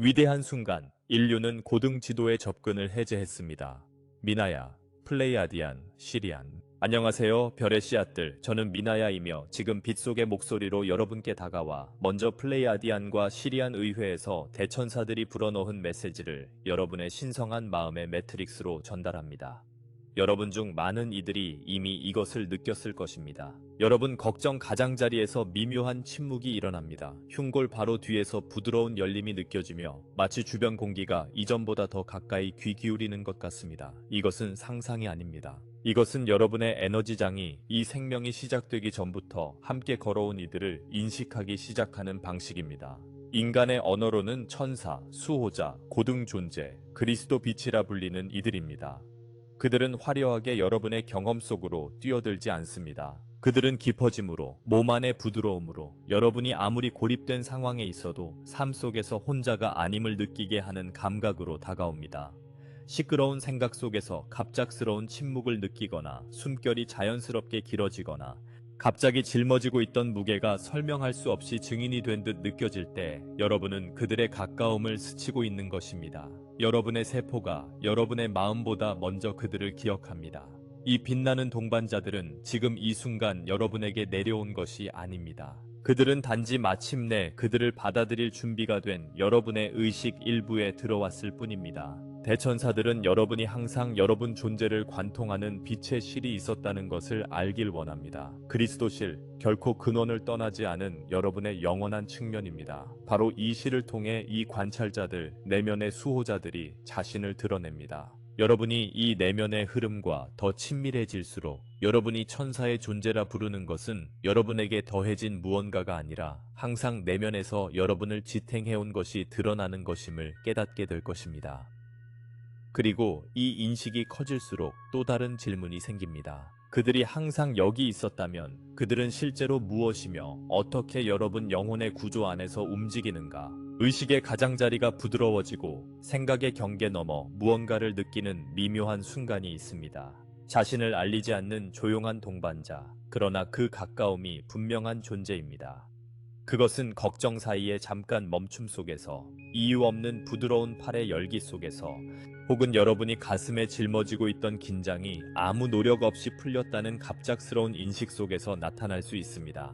위대한 순간, 인류는 고등 지도의 접근을 해제했습니다. 미나야, 플레이아디안, 시리안. 안녕하세요, 별의 씨앗들. 저는 미나야이며 지금 빛 속의 목소리로 여러분께 다가와 먼저 플레이아디안과 시리안 의회에서 대천사들이 불어넣은 메시지를 여러분의 신성한 마음의 매트릭스로 전달합니다. 여러분 중 많은 이들이 이미 이것을 느꼈을 것입니다. 여러분 걱정 가장자리에서 미묘한 침묵이 일어납니다. 흉골 바로 뒤에서 부드러운 열림이 느껴지며 마치 주변 공기가 이전보다 더 가까이 귀 기울이는 것 같습니다. 이것은 상상이 아닙니다. 이것은 여러분의 에너지장이 이 생명이 시작되기 전부터 함께 걸어온 이들을 인식하기 시작하는 방식입니다. 인간의 언어로는 천사, 수호자, 고등 존재, 그리스도 빛이라 불리는 이들입니다. 그들은 화려하게 여러분의 경험 속으로 뛰어들지 않습니다. 그들은 깊어짐으로, 몸 안의 부드러움으로 여러분이 아무리 고립된 상황에 있어도 삶 속에서 혼자가 아님을 느끼게 하는 감각으로 다가옵니다. 시끄러운 생각 속에서 갑작스러운 침묵을 느끼거나 숨결이 자연스럽게 길어지거나 갑자기 짊어지고 있던 무게가 설명할 수 없이 증인이 된 듯 느껴질 때 여러분은 그들의 가까움을 스치고 있는 것입니다. 여러분의 세포가 여러분의 마음보다 먼저 그들을 기억합니다. 이 빛나는 동반자들은 지금 이 순간 여러분에게 내려온 것이 아닙니다. 그들은 단지 마침내 그들을 받아들일 준비가 된 여러분의 의식 일부에 들어왔을 뿐입니다. 대천사들은 여러분이 항상 여러분 존재를 관통하는 빛의 실이 있었다는 것을 알길 원합니다. 그리스도실, 결코 근원을 떠나지 않은 여러분의 영원한 측면입니다. 바로 이 실을 통해 이 관찰자들, 내면의 수호자들이 자신을 드러냅니다. 여러분이 이 내면의 흐름과 더 친밀해질수록 여러분이 천사의 존재라 부르는 것은 여러분에게 더해진 무언가가 아니라 항상 내면에서 여러분을 지탱해온 것이 드러나는 것임을 깨닫게 될 것입니다. 그리고 이 인식이 커질수록 또 다른 질문이 생깁니다. 그들이 항상 여기 있었다면 그들은 실제로 무엇이며 어떻게 여러분 영혼의 구조 안에서 움직이는가? 의식의 가장자리가 부드러워지고 생각의 경계 넘어 무언가를 느끼는 미묘한 순간이 있습니다. 자신을 알리지 않는 조용한 동반자, 그러나 그 가까움이 분명한 존재입니다. 그것은 걱정 사이에 잠깐 멈춤 속에서, 이유 없는 부드러운 팔의 열기 속에서, 혹은 여러분이 가슴에 짊어지고 있던 긴장이 아무 노력 없이 풀렸다는 갑작스러운 인식 속에서 나타날 수 있습니다.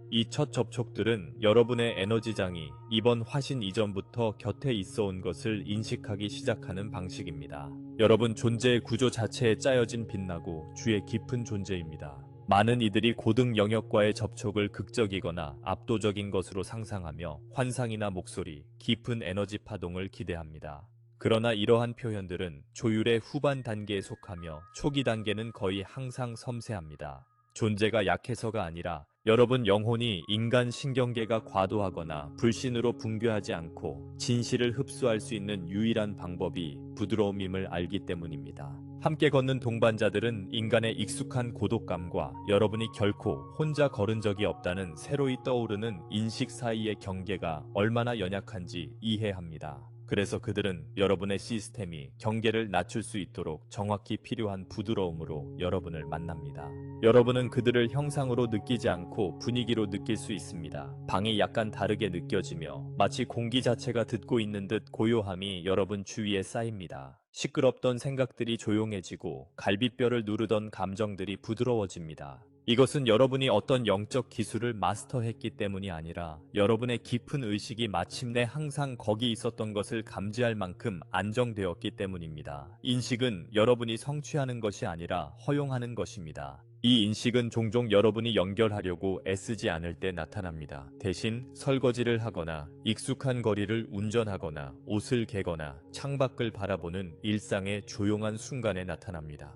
이 첫 접촉들은 여러분의 에너지장이 이번 화신 이전부터 곁에 있어 온 것을 인식하기 시작하는 방식입니다. 여러분 존재의 구조 자체에 짜여진 빛나고 주의 깊은 존재입니다. 많은 이들이 고등 영역과의 접촉을 극적이거나 압도적인 것으로 상상하며 환상이나 목소리, 깊은 에너지 파동을 기대합니다. 그러나 이러한 표현들은 조율의 후반 단계에 속하며 초기 단계는 거의 항상 섬세합니다. 존재가 약해서가 아니라 여러분 영혼이 인간 신경계가 과도하거나 불신으로 붕괴하지 않고 진실을 흡수할 수 있는 유일한 방법이 부드러움임을 알기 때문입니다. 함께 걷는 동반자들은 인간의 익숙한 고독감과 여러분이 결코 혼자 걸은 적이 없다는 새로이 떠오르는 인식 사이의 경계가 얼마나 연약한지 이해합니다. 그래서 그들은 여러분의 시스템이 경계를 낮출 수 있도록 정확히 필요한 부드러움으로 여러분을 만납니다. 여러분은 그들을 형상으로 느끼지 않고 분위기로 느낄 수 있습니다. 방이 약간 다르게 느껴지며 마치 공기 자체가 듣고 있는 듯 고요함이 여러분 주위에 쌓입니다. 시끄럽던 생각들이 조용해지고 갈비뼈를 누르던 감정들이 부드러워집니다. 이것은 여러분이 어떤 영적 기술을 마스터했기 때문이 아니라 여러분의 깊은 의식이 마침내 항상 거기 있었던 것을 감지할 만큼 안정되었기 때문입니다. 인식은 여러분이 성취하는 것이 아니라 허용하는 것입니다. 이 인식은 종종 여러분이 연결하려고 애쓰지 않을 때 나타납니다. 대신 설거지를 하거나 익숙한 거리를 운전하거나 옷을 개거나 창밖을 바라보는 일상의 조용한 순간에 나타납니다.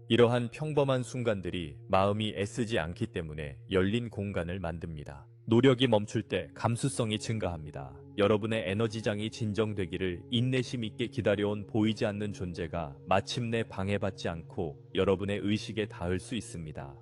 이러한 평범한 순간들이 마음이 애쓰지 않기 때문에 열린 공간을 만듭니다. 노력이 멈출 때 감수성이 증가합니다. 여러분의 에너지장이 진정되기를 인내심 있게 기다려온 보이지 않는 존재가 마침내 방해받지 않고 여러분의 의식에 닿을 수 있습니다.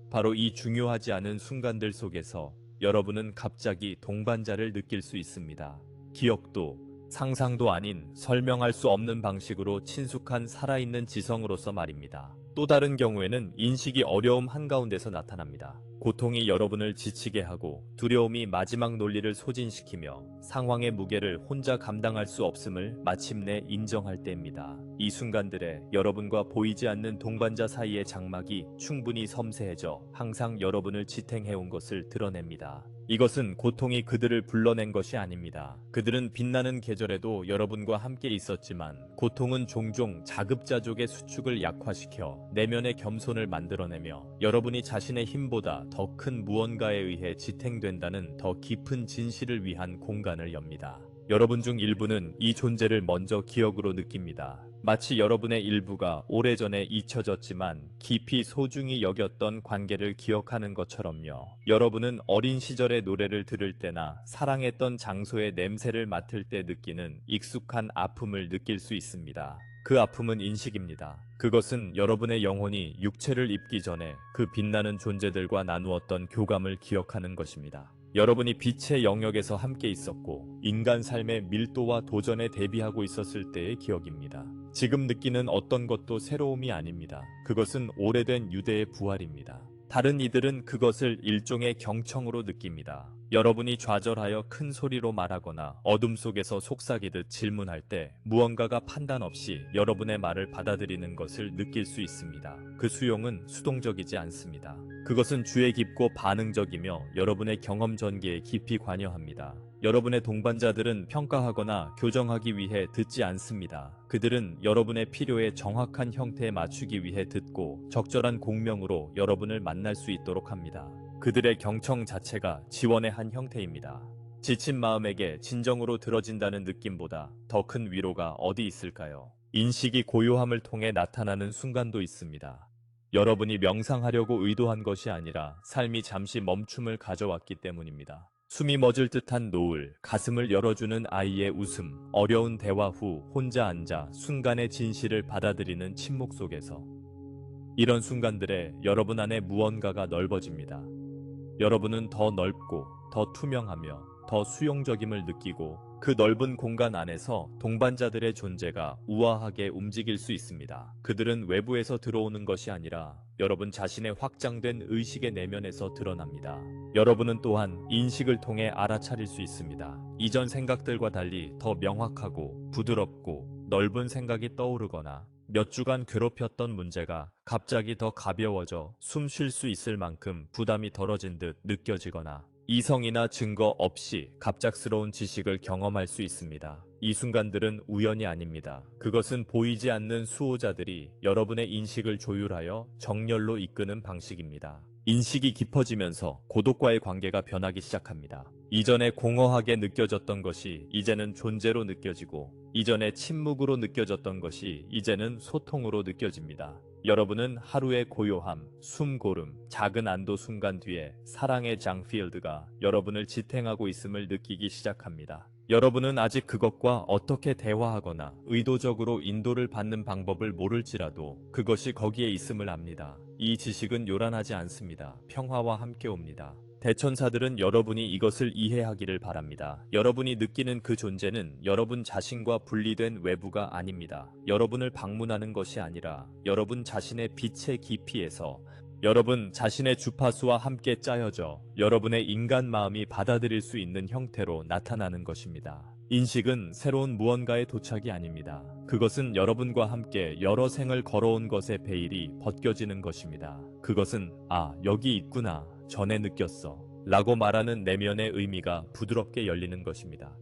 바로 이 중요하지 않은 순간들 속에서 여러분은 갑자기 동반자를 느낄 수 있습니다. 기억도 상상도 아닌 설명할 수 없는 방식으로 친숙한 살아있는 지성으로서 말입니다. 또 다른 경우에는 인식이 어려움 한가운데서 나타납니다. 고통이 여러분을 지치게 하고 두려움이 마지막 논리를 소진시키며 상황의 무게를 혼자 감당할 수 없음을 마침내 인정할 때입니다. 이 순간들에 여러분과 보이지 않는 동반자 사이의 장막이 충분히 섬세해져 항상 여러분을 지탱해온 것을 드러냅니다. 이것은 고통이 그들을 불러낸 것이 아닙니다. 그들은 빛나는 계절에도 여러분과 함께 있었지만 고통은 종종 자급자족의 수축을 약화시켜 내면의 겸손을 만들어내며 여러분이 자신의 힘보다 더 큰 무언가에 의해 지탱된다는 더 깊은 진실을 위한 공간을 엽니다. 여러분 중 일부는 이 존재를 먼저 기억으로 느낍니다. 마치 여러분의 일부가 오래전에 잊혀졌지만 깊이 소중히 여겼던 관계를 기억하는 것처럼요. 여러분은 어린 시절의 노래를 들을 때나 사랑했던 장소의 냄새를 맡을 때 느끼는 익숙한 아픔을 느낄 수 있습니다. 그 아픔은 인식입니다. 그것은 여러분의 영혼이 육체를 입기 전에 그 빛나는 존재들과 나누었던 교감을 기억하는 것입니다. 여러분이 빛의 영역에서 함께 있었고 인간 삶의 밀도와 도전에 대비하고 있었을 때의 기억입니다. 지금 느끼는 어떤 것도 새로움이 아닙니다. 그것은 오래된 유대의 부활입니다. 다른 이들은 그것을 일종의 경청으로 느낍니다. 여러분이 좌절하여 큰 소리로 말하거나 어둠 속에서 속삭이듯 질문할 때 무언가가 판단 없이 여러분의 말을 받아들이는 것을 느낄 수 있습니다. 그 수용은 수동적이지 않습니다. 그것은 주의 깊고 반응적이며 여러분의 경험 전개에 깊이 관여합니다. 여러분의 동반자들은 평가하거나 교정하기 위해 듣지 않습니다. 그들은 여러분의 필요에 정확한 형태에 맞추기 위해 듣고 적절한 공명으로 여러분을 만날 수 있도록 합니다. 그들의 경청 자체가 지원의 한 형태입니다. 지친 마음에게 진정으로 들어진다는 느낌보다 더 큰 위로가 어디 있을까요? 인식이 고요함을 통해 나타나는 순간도 있습니다. 여러분이 명상하려고 의도한 것이 아니라 삶이 잠시 멈춤을 가져왔기 때문입니다. 숨이 멎을 듯한 노을, 가슴을 열어주는 아이의 웃음, 어려운 대화 후 혼자 앉아 순간의 진실을 받아들이는 침묵 속에서 이런 순간들에 여러분 안에 무언가가 넓어집니다. 여러분은 더 넓고 더 투명하며 더 수용적임을 느끼고 그 넓은 공간 안에서 동반자들의 존재가 우아하게 움직일 수 있습니다. 그들은 외부에서 들어오는 것이 아니라 여러분 자신의 확장된 의식의 내면에서 드러납니다. 여러분은 또한 인식을 통해 알아차릴 수 있습니다. 이전 생각들과 달리 더 명확하고 부드럽고 넓은 생각이 떠오르거나 몇 주간 괴롭혔던 문제가 갑자기 더 가벼워져 숨 쉴 수 있을 만큼 부담이 덜어진 듯 느껴지거나 이성이나 증거 없이 갑작스러운 지식을 경험할 수 있습니다. 이 순간들은 우연이 아닙니다. 그것은 보이지 않는 수호자들이 여러분의 인식을 조율하여 정렬로 이끄는 방식입니다. 인식이 깊어지면서 고독과의 관계가 변하기 시작합니다. 이전에 공허하게 느껴졌던 것이 이제는 존재로 느껴지고 이전에 침묵으로 느껴졌던 것이 이제는 소통으로 느껴집니다. 여러분은 하루의 고요함, 숨고름, 작은 안도 순간 뒤에 사랑의 장필드가 여러분을 지탱하고 있음을 느끼기 시작합니다. 여러분은 아직 그것과 어떻게 대화하거나 의도적으로 인도를 받는 방법을 모를지라도 그것이 거기에 있음을 압니다. 이 지식은 요란하지 않습니다. 평화와 함께 옵니다. 대천사들은 여러분이 이것을 이해하기를 바랍니다. 여러분이 느끼는 그 존재는 여러분 자신과 분리된 외부가 아닙니다. 여러분을 방문하는 것이 아니라 여러분 자신의 빛의 깊이에서 여러분 자신의 주파수와 함께 짜여져 여러분의 인간 마음이 받아들일 수 있는 형태로 나타나는 것입니다. 인식은 새로운 무언가의 도착이 아닙니다. 그것은 여러분과 함께 여러 생을 걸어온 것의 베일이 벗겨지는 것입니다. 그것은 여기 있구나. 전에 느꼈어. 라고 말하는 내면의 의미가 부드럽게 열리는 것입니다.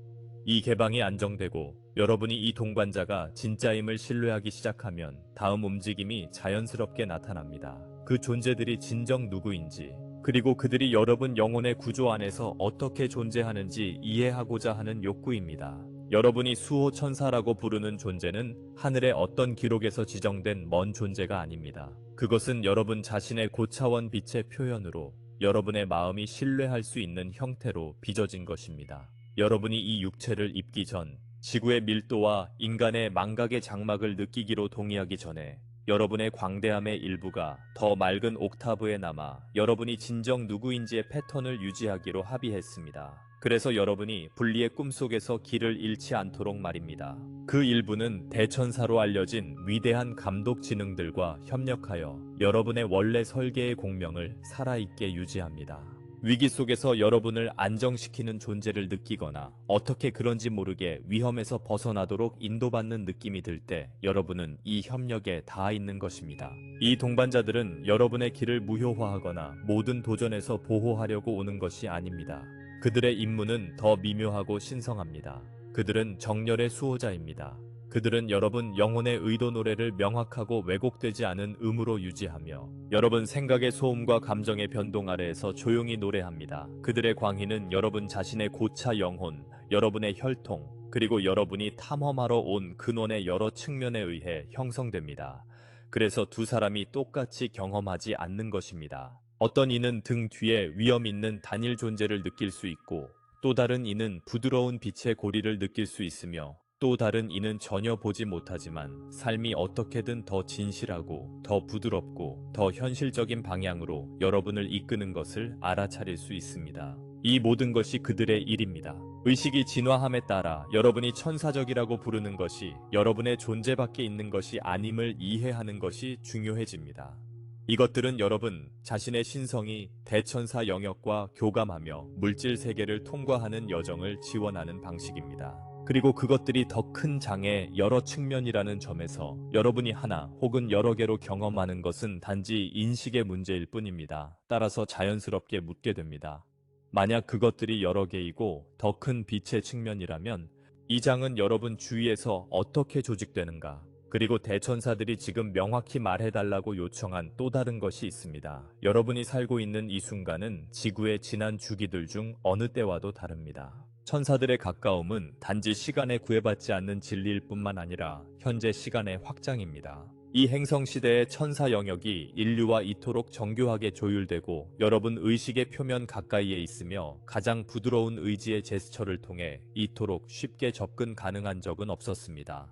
이 개방이 안정되고 여러분이 이 동반자가 진짜임을 신뢰하기 시작하면 다음 움직임이 자연스럽게 나타납니다. 그 존재들이 진정 누구인지, 그리고 그들이 여러분 영혼의 구조 안에서 어떻게 존재하는지 이해하고자 하는 욕구입니다. 여러분이 수호 천사라고 부르는 존재는 하늘의 어떤 기록에서 지정된 먼 존재가 아닙니다. 그것은 여러분 자신의 고차원 빛의 표현으로 여러분의 마음이 신뢰할 수 있는 형태로 빚어진 것입니다. 여러분이 이 육체를 입기 전, 지구의 밀도와 인간의 망각의 장막을 느끼기로 동의하기 전에 여러분의 광대함의 일부가 더 맑은 옥타브에 남아 여러분이 진정 누구인지의 패턴을 유지하기로 합의했습니다. 그래서 여러분이 분리의 꿈속에서 길을 잃지 않도록 말입니다. 그 일부는 대천사로 알려진 위대한 감독 지능들과 협력하여 여러분의 원래 설계의 공명을 살아있게 유지합니다. 위기 속에서 여러분을 안정시키는 존재를 느끼거나 어떻게 그런지 모르게 위험에서 벗어나도록 인도받는 느낌이 들 때 여러분은 이 협력에 닿아 있는 것입니다. 이 동반자들은 여러분의 길을 무효화하거나 모든 도전에서 보호하려고 오는 것이 아닙니다. 그들의 임무는 더 미묘하고 신성합니다. 그들은 정열의 수호자입니다. 그들은 여러분 영혼의 의도 노래를 명확하고 왜곡되지 않은 음으로 유지하며 여러분 생각의 소음과 감정의 변동 아래에서 조용히 노래합니다. 그들의 광희는 여러분 자신의 고차 영혼, 여러분의 혈통, 그리고 여러분이 탐험하러 온 근원의 여러 측면에 의해 형성됩니다. 그래서 두 사람이 똑같이 경험하지 않는 것입니다. 어떤 이는 등 뒤에 위험 있는 단일 존재를 느낄 수 있고 또 다른 이는 부드러운 빛의 고리를 느낄 수 있으며 또 다른 이는 전혀 보지 못하지만 삶이 어떻게든 더 진실하고 더 부드럽고 더 현실적인 방향으로 여러분을 이끄는 것을 알아차릴 수 있습니다. 이 모든 것이 그들의 일입니다. 의식이 진화함에 따라 여러분이 천사적이라고 부르는 것이 여러분의 존재 밖에 있는 것이 아님을 이해하는 것이 중요해집니다. 이것들은 여러분 자신의 신성이 대천사 영역과 교감하며 물질 세계를 통과하는 여정을 지원하는 방식입니다. 그리고 그것들이 더 큰 장의 여러 측면이라는 점에서 여러분이 하나 혹은 여러 개로 경험하는 것은 단지 인식의 문제일 뿐입니다. 따라서 자연스럽게 묻게 됩니다. 만약 그것들이 여러 개이고 더 큰 빛의 측면이라면 이 장은 여러분 주위에서 어떻게 조직되는가? 그리고 대천사들이 지금 명확히 말해달라고 요청한 또 다른 것이 있습니다. 여러분이 살고 있는 이 순간은 지구의 지난 주기들 중 어느 때와도 다릅니다. 천사들의 가까움은 단지 시간에 구애받지 않는 진리일 뿐만 아니라 현재 시간의 확장입니다. 이 행성시대의 천사 영역이 인류와 이토록 정교하게 조율되고 여러분 의식의 표면 가까이에 있으며 가장 부드러운 의지의 제스처를 통해 이토록 쉽게 접근 가능한 적은 없었습니다.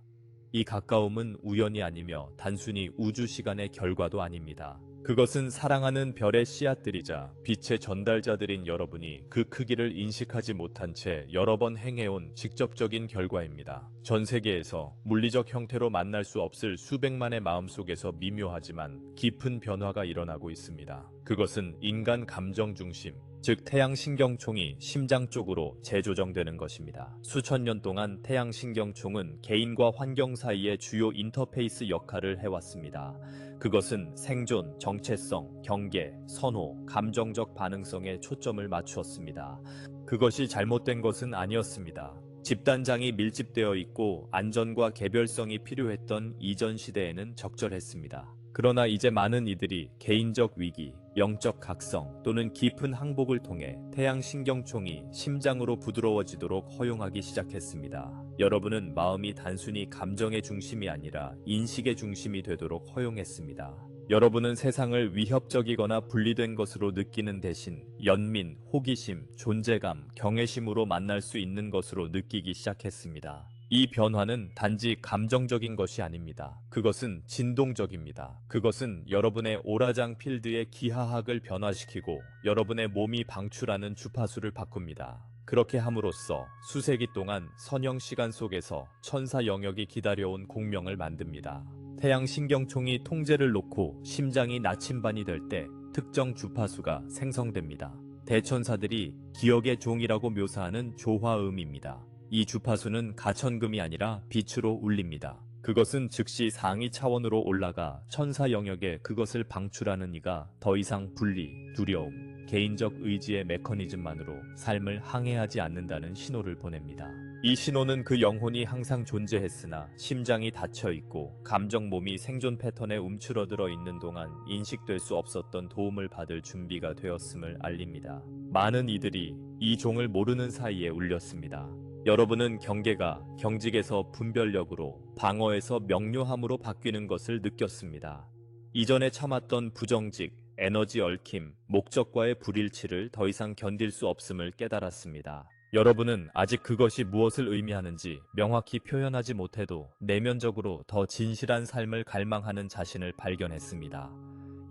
이 가까움은 우연이 아니며 단순히 우주 시간의 결과도 아닙니다. 그것은 사랑하는 별의 씨앗들이자 빛의 전달자들인 여러분이 그 크기를 인식하지 못한 채 여러 번 행해온 직접적인 결과입니다. 전 세계에서 물리적 형태로 만날 수 없을 수백만의 마음속에서 미묘하지만 깊은 변화가 일어나고 있습니다. 그것은 인간 감정 중심, 즉 태양신경총이 심장 쪽으로 재조정되는 것입니다. 수천 년 동안 태양신경총은 개인과 환경 사이의 주요 인터페이스 역할을 해왔습니다. 그것은 생존, 정체성, 경계, 선호, 감정적 반응성에 초점을 맞추었습니다. 그것이 잘못된 것은 아니었습니다. 집단장이 밀집되어 있고 안전과 개별성이 필요했던 이전 시대에는 적절했습니다. 그러나 이제 많은 이들이 개인적 위기, 영적 각성 또는 깊은 항복을 통해 태양신경총이 심장으로 부드러워지도록 허용하기 시작했습니다. 여러분은 마음이 단순히 감정의 중심이 아니라 인식의 중심이 되도록 허용했습니다. 여러분은 세상을 위협적이거나 분리된 것으로 느끼는 대신 연민, 호기심, 존재감, 경외심으로 만날 수 있는 것으로 느끼기 시작했습니다. 이 변화는 단지 감정적인 것이 아닙니다. 그것은 진동적입니다. 그것은 여러분의 오라장 필드의 기하학을 변화시키고 여러분의 몸이 방출하는 주파수를 바꿉니다. 그렇게 함으로써 수세기 동안 선형 시간 속에서 천사 영역이 기다려온 공명을 만듭니다. 태양신경총이 통제를 놓고 심장이 나침반이 될 때 특정 주파수가 생성됩니다. 대천사들이 기억의 종이라고 묘사하는 조화음입니다. 이 주파수는 가천금이 아니라 빛으로 울립니다. 그것은 즉시 상위 차원으로 올라가 천사 영역에 그것을 방출하는 이가 더 이상 분리, 두려움, 개인적 의지의 메커니즘만으로 삶을 항해하지 않는다는 신호를 보냅니다. 이 신호는 그 영혼이 항상 존재했으나 심장이 닫혀있고 감정 몸이 생존 패턴에 움츠러들어 있는 동안 인식될 수 없었던 도움을 받을 준비가 되었음을 알립니다. 많은 이들이 이 종을 모르는 사이에 울렸습니다. 여러분은 경계가 경직에서 분별력으로, 방어에서 명료함으로 바뀌는 것을 느꼈습니다. 이전에 참았던 부정직, 에너지 얽힘, 목적과의 불일치를 더 이상 견딜 수 없음을 깨달았습니다. 여러분은 아직 그것이 무엇을 의미하는지 명확히 표현하지 못해도 내면적으로 더 진실한 삶을 갈망하는 자신을 발견했습니다.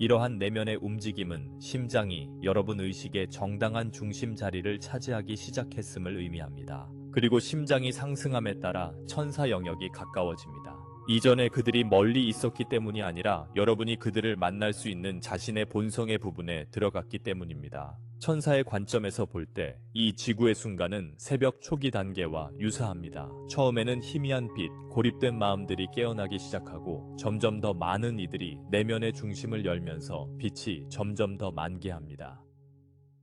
이러한 내면의 움직임은 심장이 여러분 의식의 정당한 중심 자리를 차지하기 시작했음을 의미합니다. 그리고 심장이 상승함에 따라 천사 영역이 가까워집니다. 이전에 그들이 멀리 있었기 때문이 아니라 여러분이 그들을 만날 수 있는 자신의 본성의 부분에 들어갔기 때문입니다. 천사의 관점에서 볼 때 이 지구의 순간은 새벽 초기 단계와 유사합니다. 처음에는 희미한 빛, 고립된 마음들이 깨어나기 시작하고 점점 더 많은 이들이 내면의 중심을 열면서 빛이 점점 더 만개합니다.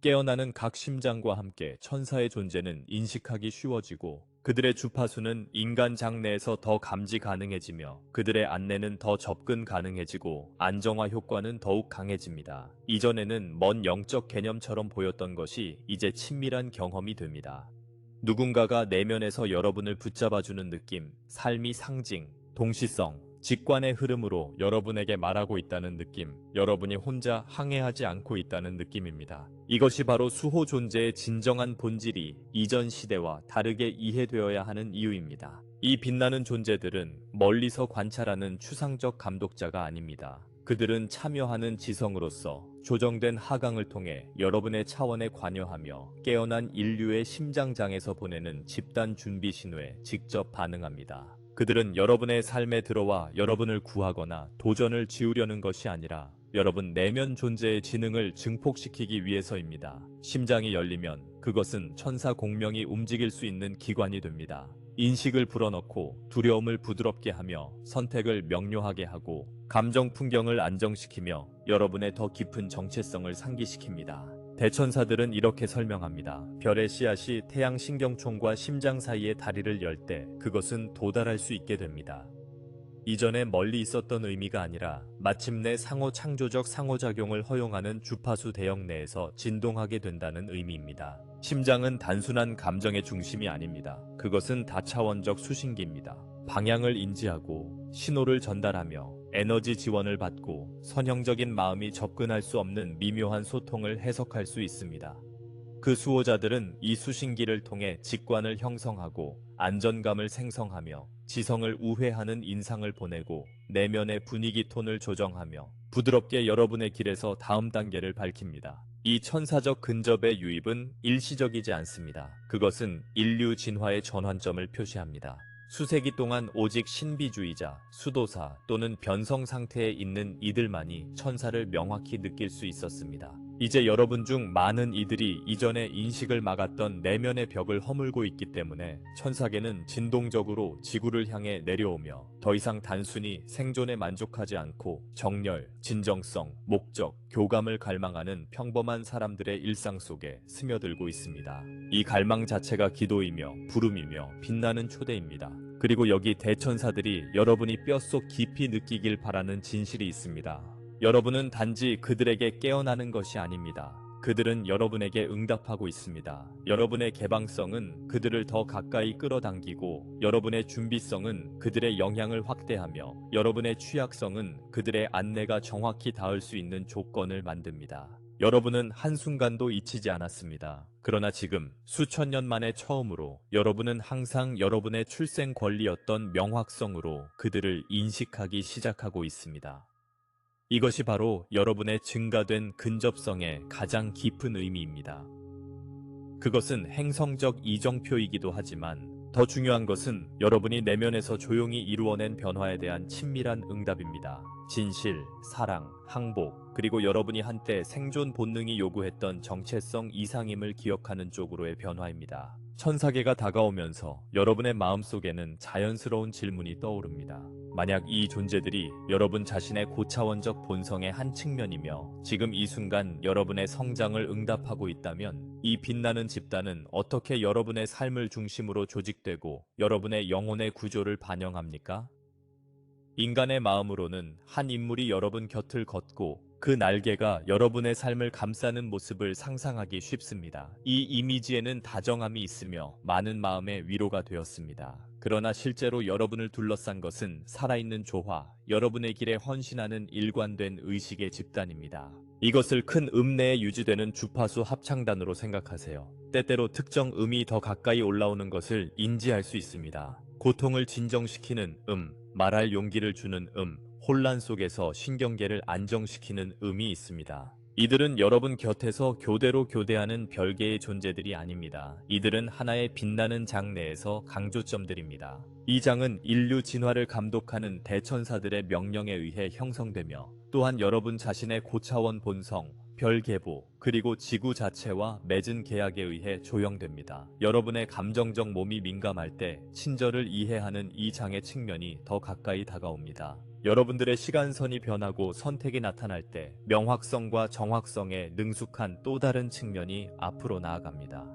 깨어나는 각 심장과 함께 천사의 존재는 인식하기 쉬워지고 그들의 주파수는 인간 장내에서 더 감지 가능해지며 그들의 안내는 더 접근 가능해지고 안정화 효과는 더욱 강해집니다. 이전에는 먼 영적 개념처럼 보였던 것이 이제 친밀한 경험이 됩니다. 누군가가 내면에서 여러분을 붙잡아주는 느낌, 삶이 상징, 동시성, 직관의 흐름으로 여러분에게 말하고 있다는 느낌, 여러분이 혼자 항해하지 않고 있다는 느낌입니다. 이것이 바로 수호 존재의 진정한 본질이 이전 시대와 다르게 이해되어야 하는 이유입니다. 이 빛나는 존재들은 멀리서 관찰하는 추상적 감독자가 아닙니다. 그들은 참여하는 지성으로서 조정된 하강을 통해 여러분의 차원에 관여하며 깨어난 인류의 심장장에서 보내는 집단 준비 신호에 직접 반응합니다. 그들은 여러분의 삶에 들어와 여러분을 구하거나 도전을 지우려는 것이 아니라 여러분 내면 존재의 지능을 증폭시키기 위해서입니다. 심장이 열리면 그것은 천사 공명이 움직일 수 있는 기관이 됩니다. 인식을 불어넣고 두려움을 부드럽게 하며 선택을 명료하게 하고 감정 풍경을 안정시키며 여러분의 더 깊은 정체성을 상기시킵니다. 대천사들은 이렇게 설명합니다. 별의 씨앗이 태양 신경총과 심장 사이의 다리를 열 때 그것은 도달할 수 있게 됩니다. 이전에 멀리 있었던 의미가 아니라 마침내 상호 창조적 상호작용을 허용하는 주파수 대역 내에서 진동하게 된다는 의미입니다. 심장은 단순한 감정의 중심이 아닙니다. 그것은 다차원적 수신기입니다. 방향을 인지하고 신호를 전달하며 에너지 지원을 받고 선형적인 마음이 접근할 수 없는 미묘한 소통을 해석할 수 있습니다. 그 수호자들은 이 수신기를 통해 직관을 형성하고 안전감을 생성하며 지성을 우회하는 인상을 보내고 내면의 분위기 톤을 조정하며 부드럽게 여러분의 길에서 다음 단계를 밝힙니다. 이 천사적 근접의 유입은 일시적이지 않습니다. 그것은 인류 진화의 전환점을 표시합니다. 수세기 동안 오직 신비주의자, 수도사 또는 변성 상태에 있는 이들만이 천사를 명확히 느낄 수 있었습니다. 이제 여러분 중 많은 이들이 이전에 인식을 막았던 내면의 벽을 허물고 있기 때문에 천사계는 진동적으로 지구를 향해 내려오며 더 이상 단순히 생존에 만족하지 않고 정렬, 진정성, 목적, 교감을 갈망하는 평범한 사람들의 일상 속에 스며들고 있습니다. 이 갈망 자체가 기도이며 부름이며 빛나는 초대입니다. 그리고 여기 대천사들이 여러분이 뼛속 깊이 느끼길 바라는 진실이 있습니다. 여러분은 단지 그들에게 깨어나는 것이 아닙니다. 그들은 여러분에게 응답하고 있습니다. 여러분의 개방성은 그들을 더 가까이 끌어당기고 여러분의 준비성은 그들의 영향을 확대하며 여러분의 취약성은 그들의 안내가 정확히 닿을 수 있는 조건을 만듭니다. 여러분은 한순간도 잊히지 않았습니다. 그러나 지금 수천 년 만에 처음으로 여러분은 항상 여러분의 출생 권리였던 명확성으로 그들을 인식하기 시작하고 있습니다. 이것이 바로 여러분의 증가된 근접성의 가장 깊은 의미입니다. 그것은 행성적 이정표이기도 하지만 더 중요한 것은 여러분이 내면에서 조용히 이루어낸 변화에 대한 친밀한 응답입니다. 진실, 사랑, 항복, 그리고 여러분이 한때 생존 본능이 요구했던 정체성 이상임을 기억하는 쪽으로의 변화입니다. 천사계가 다가오면서 여러분의 마음속에는 자연스러운 질문이 떠오릅니다. 만약 이 존재들이 여러분 자신의 고차원적 본성의 한 측면이며 지금 이 순간 여러분의 성장을 응답하고 있다면 이 빛나는 집단은 어떻게 여러분의 삶을 중심으로 조직되고 여러분의 영혼의 구조를 반영합니까? 인간의 마음으로는 한 인물이 여러분 곁을 걷고 그 날개가 여러분의 삶을 감싸는 모습을 상상하기 쉽습니다. 이 이미지에는 다정함이 있으며 많은 마음의 위로가 되었습니다. 그러나 실제로 여러분을 둘러싼 것은 살아있는 조화, 여러분의 길에 헌신하는 일관된 의식의 집단입니다. 이것을 큰 내에 유지되는 주파수 합창단으로 생각하세요. 때때로 특정 음이 더 가까이 올라오는 것을 인지할 수 있습니다. 고통을 진정시키는 말할 용기를 주는 혼란 속에서 신경계를 안정시키는 의미 있습니다. 이들은 여러분 곁에서 교대로 교대하는 별개의 존재들이 아닙니다. 이들은 하나의 빛나는 장 내에서 강조점들입니다. 이 장은 인류 진화를 감독하는 대천사들의 명령에 의해 형성되며 또한 여러분 자신의 고차원 본성, 별 계보, 그리고 지구 자체와 맺은 계약에 의해 조형됩니다. 여러분의 감정적 몸이 민감할 때 친절을 이해하는 이 장의 측면이 더 가까이 다가옵니다. 여러분들의 시간선이 변하고 선택이 나타날 때 명확성과 정확성에 능숙한 또 다른 측면이 앞으로 나아갑니다.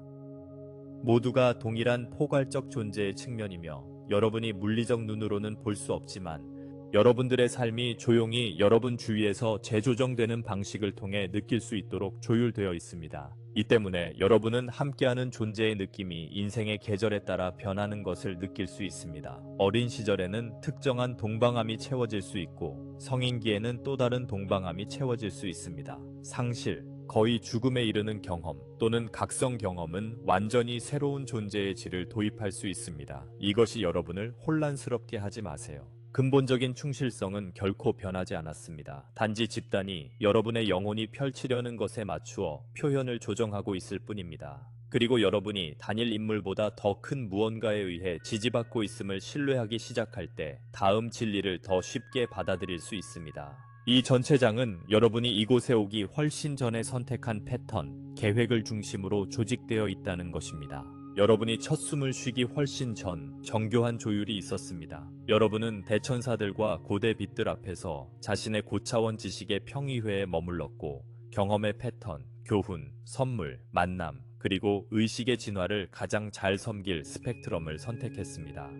모두가 동일한 포괄적 존재의 측면이며 여러분이 물리적 눈으로는 볼 수 없지만 여러분들의 삶이 조용히 여러분 주위에서 재조정되는 방식을 통해 느낄 수 있도록 조율되어 있습니다. 이 때문에 여러분은 함께하는 존재의 느낌이 인생의 계절에 따라 변하는 것을 느낄 수 있습니다. 어린 시절에는 특정한 동방함이 채워질 수 있고 성인기에는 또 다른 동방함이 채워질 수 있습니다. 상실, 거의 죽음에 이르는 경험 또는 각성 경험은 완전히 새로운 존재의 질을 도입할 수 있습니다. 이것이 여러분을 혼란스럽게 하지 마세요. 근본적인 충실성은 결코 변하지 않았습니다. 단지 집단이 여러분의 영혼이 펼치려는 것에 맞추어 표현을 조정하고 있을 뿐입니다. 그리고 여러분이 단일 인물보다 더 큰 무언가에 의해 지지받고 있음을 신뢰하기 시작할 때 다음 진리를 더 쉽게 받아들일 수 있습니다. 이 전체 장은 여러분이 이곳에 오기 훨씬 전에 선택한 패턴, 계획을 중심으로 조직되어 있다는 것입니다. 여러분이 첫 숨을 쉬기 훨씬 전 정교한 조율이 있었습니다. 여러분은 대천사들과 고대 빛들 앞에서 자신의 고차원 지식의 평의회에 머물렀고 경험의 패턴, 교훈, 선물, 만남, 그리고 의식의 진화를 가장 잘 섬길 스펙트럼을 선택했습니다.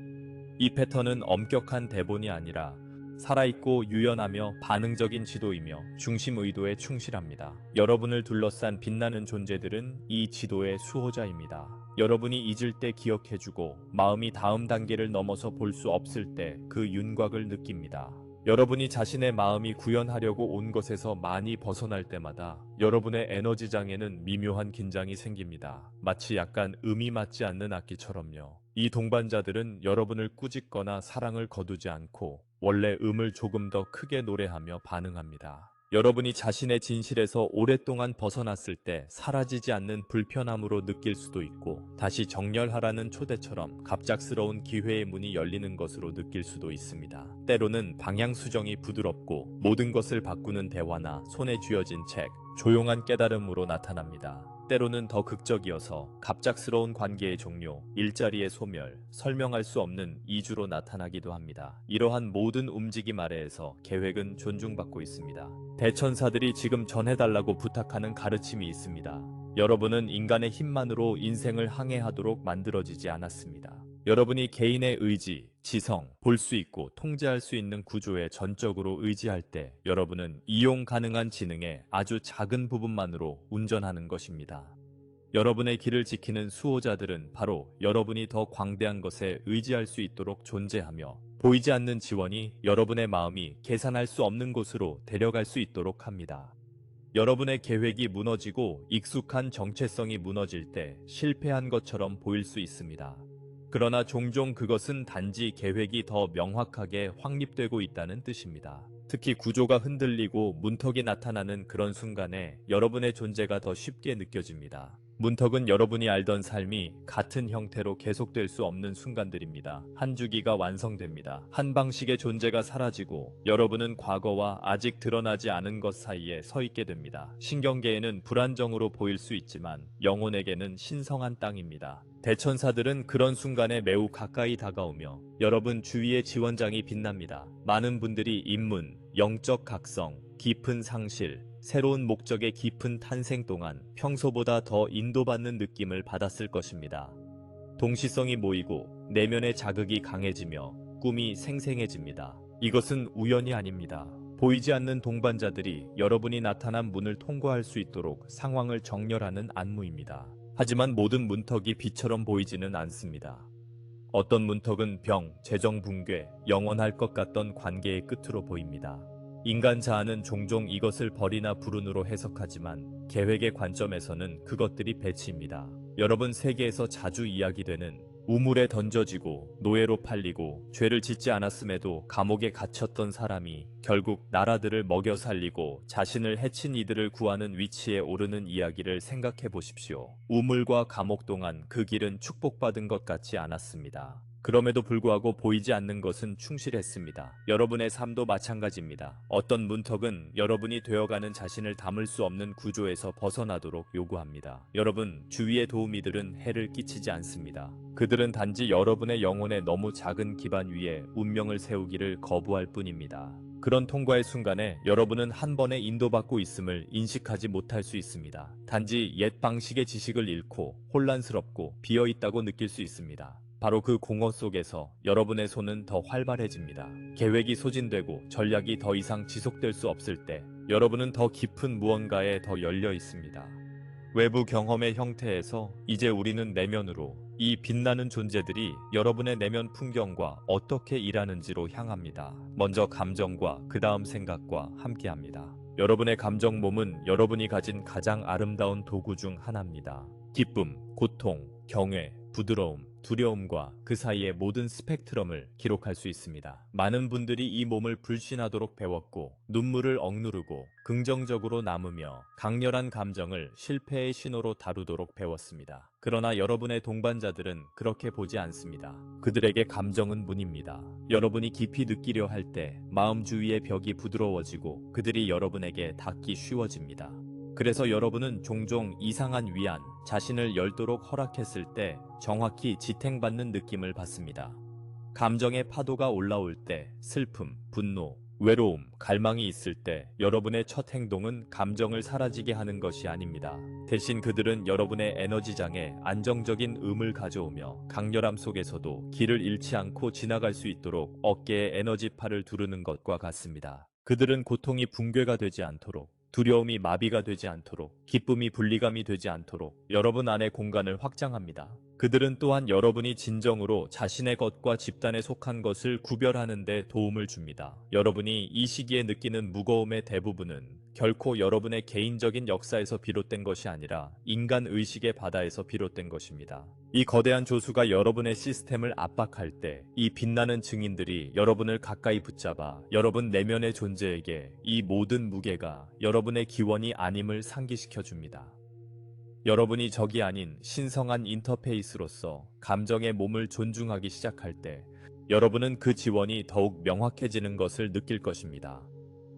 이 패턴은 엄격한 대본이 아니라 살아있고 유연하며 반응적인 지도이며 중심 의도에 충실합니다. 여러분을 둘러싼 빛나는 존재들은 이 지도의 수호자입니다. 여러분이 잊을 때 기억해주고 마음이 다음 단계를 넘어서 볼 수 없을 때 그 윤곽을 느낍니다. 여러분이 자신의 마음이 구현하려고 온 것에서 많이 벗어날 때마다 여러분의 에너지장에는 미묘한 긴장이 생깁니다. 마치 약간 음이 맞지 않는 악기처럼요. 이 동반자들은 여러분을 꾸짖거나 사랑을 거두지 않고 원래 음을 조금 더 크게 노래하며 반응합니다. 여러분이 자신의 진실에서 오랫동안 벗어났을 때 사라지지 않는 불편함으로 느낄 수도 있고 다시 정렬하라는 초대처럼 갑작스러운 기회의 문이 열리는 것으로 느낄 수도 있습니다. 때로는 방향 수정이 부드럽고 모든 것을 바꾸는 대화나 손에 쥐어진 책, 조용한 깨달음으로 나타납니다. 때로는 더 극적이어서 갑작스러운 관계의 종료, 일자리의 소멸, 설명할 수 없는 이주로 나타나기도 합니다. 이러한 모든 움직임 아래에서 계획은 존중받고 있습니다. 대천사들이 지금 전해달라고 부탁하는 가르침이 있습니다. 여러분은 인간의 힘만으로 인생을 항해하도록 만들어지지 않았습니다. 여러분이 개인의 의지, 지성, 볼 수 있고 통제할 수 있는 구조에 전적으로 의지할 때 여러분은 이용 가능한 지능의 아주 작은 부분만으로 운전하는 것입니다. 여러분의 길을 지키는 수호자들은 바로 여러분이 더 광대한 것에 의지할 수 있도록 존재하며 보이지 않는 지원이 여러분의 마음이 계산할 수 없는 곳으로 데려갈 수 있도록 합니다. 여러분의 계획이 무너지고 익숙한 정체성이 무너질 때 실패한 것처럼 보일 수 있습니다. 그러나 종종 그것은 단지 계획이 더 명확하게 확립되고 있다는 뜻입니다. 특히 구조가 흔들리고 문턱이 나타나는 그런 순간에 여러분의 존재가 더 쉽게 느껴집니다. 문턱은 여러분이 알던 삶이 같은 형태로 계속될 수 없는 순간들입니다. 한 주기가 완성됩니다. 한 방식의 존재가 사라지고 여러분은 과거와 아직 드러나지 않은 것 사이에 서 있게 됩니다. 신경계에는 불안정으로 보일 수 있지만 영혼에게는 신성한 땅입니다. 대천사들은 그런 순간에 매우 가까이 다가오며 여러분 주위의 지원장이 빛납니다. 많은 분들이 입문, 영적 각성, 깊은 상실, 새로운 목적의 깊은 탄생 동안 평소보다 더 인도받는 느낌을 받았을 것입니다. 동시성이 모이고 내면의 자극이 강해지며 꿈이 생생해집니다. 이것은 우연이 아닙니다. 보이지 않는 동반자들이 여러분이 나타난 문을 통과할 수 있도록 상황을 정렬하는 안무입니다. 하지만 모든 문턱이 빛처럼 보이지는 않습니다. 어떤 문턱은 병, 재정 붕괴, 영원할 것 같던 관계의 끝으로 보입니다. 인간 자아는 종종 이것을 벌이나 불운으로 해석하지만 계획의 관점에서는 그것들이 배치입니다. 여러분 세계에서 자주 이야기되는 우물에 던져지고 노예로 팔리고 죄를 짓지 않았음에도 감옥에 갇혔던 사람이 결국 나라들을 먹여 살리고 자신을 해친 이들을 구하는 위치에 오르는 이야기를 생각해 보십시오. 우물과 감옥 동안 그 길은 축복받은 것 같지 않았습니다. 그럼에도 불구하고 보이지 않는 것은 충실했습니다. 여러분의 삶도 마찬가지입니다. 어떤 문턱은 여러분이 되어가는 자신을 담을 수 없는 구조에서 벗어나도록 요구합니다. 여러분, 주위의 도우미들은 해를 끼치지 않습니다. 그들은 단지 여러분의 영혼에 너무 작은 기반 위에 운명을 세우기를 거부할 뿐입니다. 그런 통과의 순간에 여러분은 한 번에 인도받고 있음을 인식하지 못할 수 있습니다. 단지 옛 방식의 지식을 잃고 혼란스럽고 비어있다고 느낄 수 있습니다. 바로 그 공허 속에서 여러분의 손은 더 활발해집니다. 계획이 소진되고 전략이 더 이상 지속될 수 없을 때 여러분은 더 깊은 무언가에 더 열려 있습니다. 외부 경험의 형태에서 이제 우리는 내면으로, 이 빛나는 존재들이 여러분의 내면 풍경과 어떻게 일하는지로 향합니다. 먼저 감정과 그 다음 생각과 함께합니다. 여러분의 감정 몸은 여러분이 가진 가장 아름다운 도구 중 하나입니다. 기쁨, 고통, 경외, 부드러움, 두려움과 그 사이의 모든 스펙트럼을 기록할 수 있습니다. 많은 분들이 이 몸을 불신하도록 배웠고 눈물을 억누르고 긍정적으로 남으며 강렬한 감정을 실패의 신호로 다루도록 배웠습니다. 그러나 여러분의 동반자들은 그렇게 보지 않습니다. 그들에게 감정은 문입니다. 여러분이 깊이 느끼려 할 때 마음 주위의 벽이 부드러워지고 그들이 여러분에게 닿기 쉬워집니다. 그래서 여러분은 종종 이상한 위안, 자신을 열도록 허락했을 때 정확히 지탱받는 느낌을 받습니다. 감정의 파도가 올라올 때 슬픔, 분노, 외로움, 갈망이 있을 때 여러분의 첫 행동은 감정을 사라지게 하는 것이 아닙니다. 대신 그들은 여러분의 에너지장에 안정적인 음을 가져오며 강렬함 속에서도 길을 잃지 않고 지나갈 수 있도록 어깨에 에너지파를 두르는 것과 같습니다. 그들은 고통이 붕괴가 되지 않도록, 두려움이 마비가 되지 않도록, 기쁨이 분리감이 되지 않도록 여러분 안의 공간을 확장합니다. 그들은 또한 여러분이 진정으로 자신의 것과 집단에 속한 것을 구별하는 데 도움을 줍니다. 여러분이 이 시기에 느끼는 무거움의 대부분은 결코 여러분의 개인적인 역사에서 비롯된 것이 아니라 인간 의식의 바다에서 비롯된 것입니다. 이 거대한 조수가 여러분의 시스템을 압박할 때 이 빛나는 증인들이 여러분을 가까이 붙잡아 여러분 내면의 존재에게 이 모든 무게가 여러분의 기원이 아님을 상기시켜 줍니다. 여러분이 적이 아닌 신성한 인터페이스로서 감정의 몸을 존중하기 시작할 때 여러분은 그 지원이 더욱 명확해지는 것을 느낄 것입니다.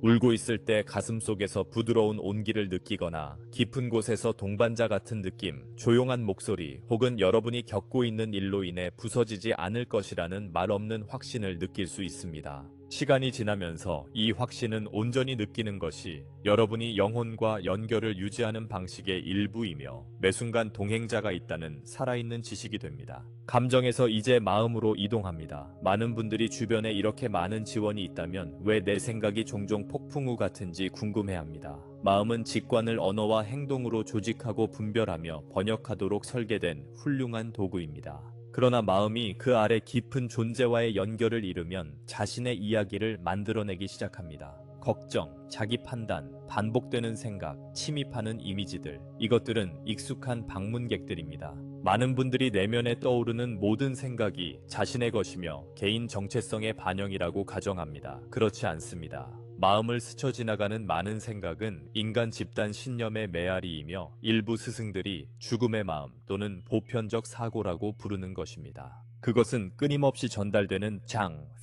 울고 있을 때 가슴 속에서 부드러운 온기를 느끼거나 깊은 곳에서 동반자 같은 느낌, 조용한 목소리 혹은 여러분이 겪고 있는 일로 인해 부서지지 않을 것이라는 말 없는 확신을 느낄 수 있습니다. 시간이 지나면서 이 확신은 온전히 느끼는 것이 여러분이 영혼과 연결을 유지하는 방식의 일부이며 매 순간 동행자가 있다는 살아있는 지식이 됩니다. 감정에서 이제 마음으로 이동합니다. 많은 분들이 주변에 이렇게 많은 지원이 있다면 왜 내 생각이 종종 폭풍우 같은지 궁금해합니다. 마음은 직관을 언어와 행동으로 조직하고 분별하며 번역하도록 설계된 훌륭한 도구입니다. 그러나 마음이 그 아래 깊은 존재와의 연결을 잃으면 자신의 이야기를 만들어내기 시작합니다. 걱정, 자기 판단, 반복되는 생각, 침입하는 이미지들, 이것들은 익숙한 방문객들입니다. 많은 분들이 내면에 떠오르는 모든 생각이 자신의 것이며 개인 정체성의 반영이라고 가정합니다. 그렇지 않습니다. 마음을 스쳐 지나가는 많은 생각은 인간 집단 신념의 메아리이며 일부 스승들이 죽음의 마음 또는 보편적 사고라고 부르는 것입니다. 그것은 끊임없이 전달되는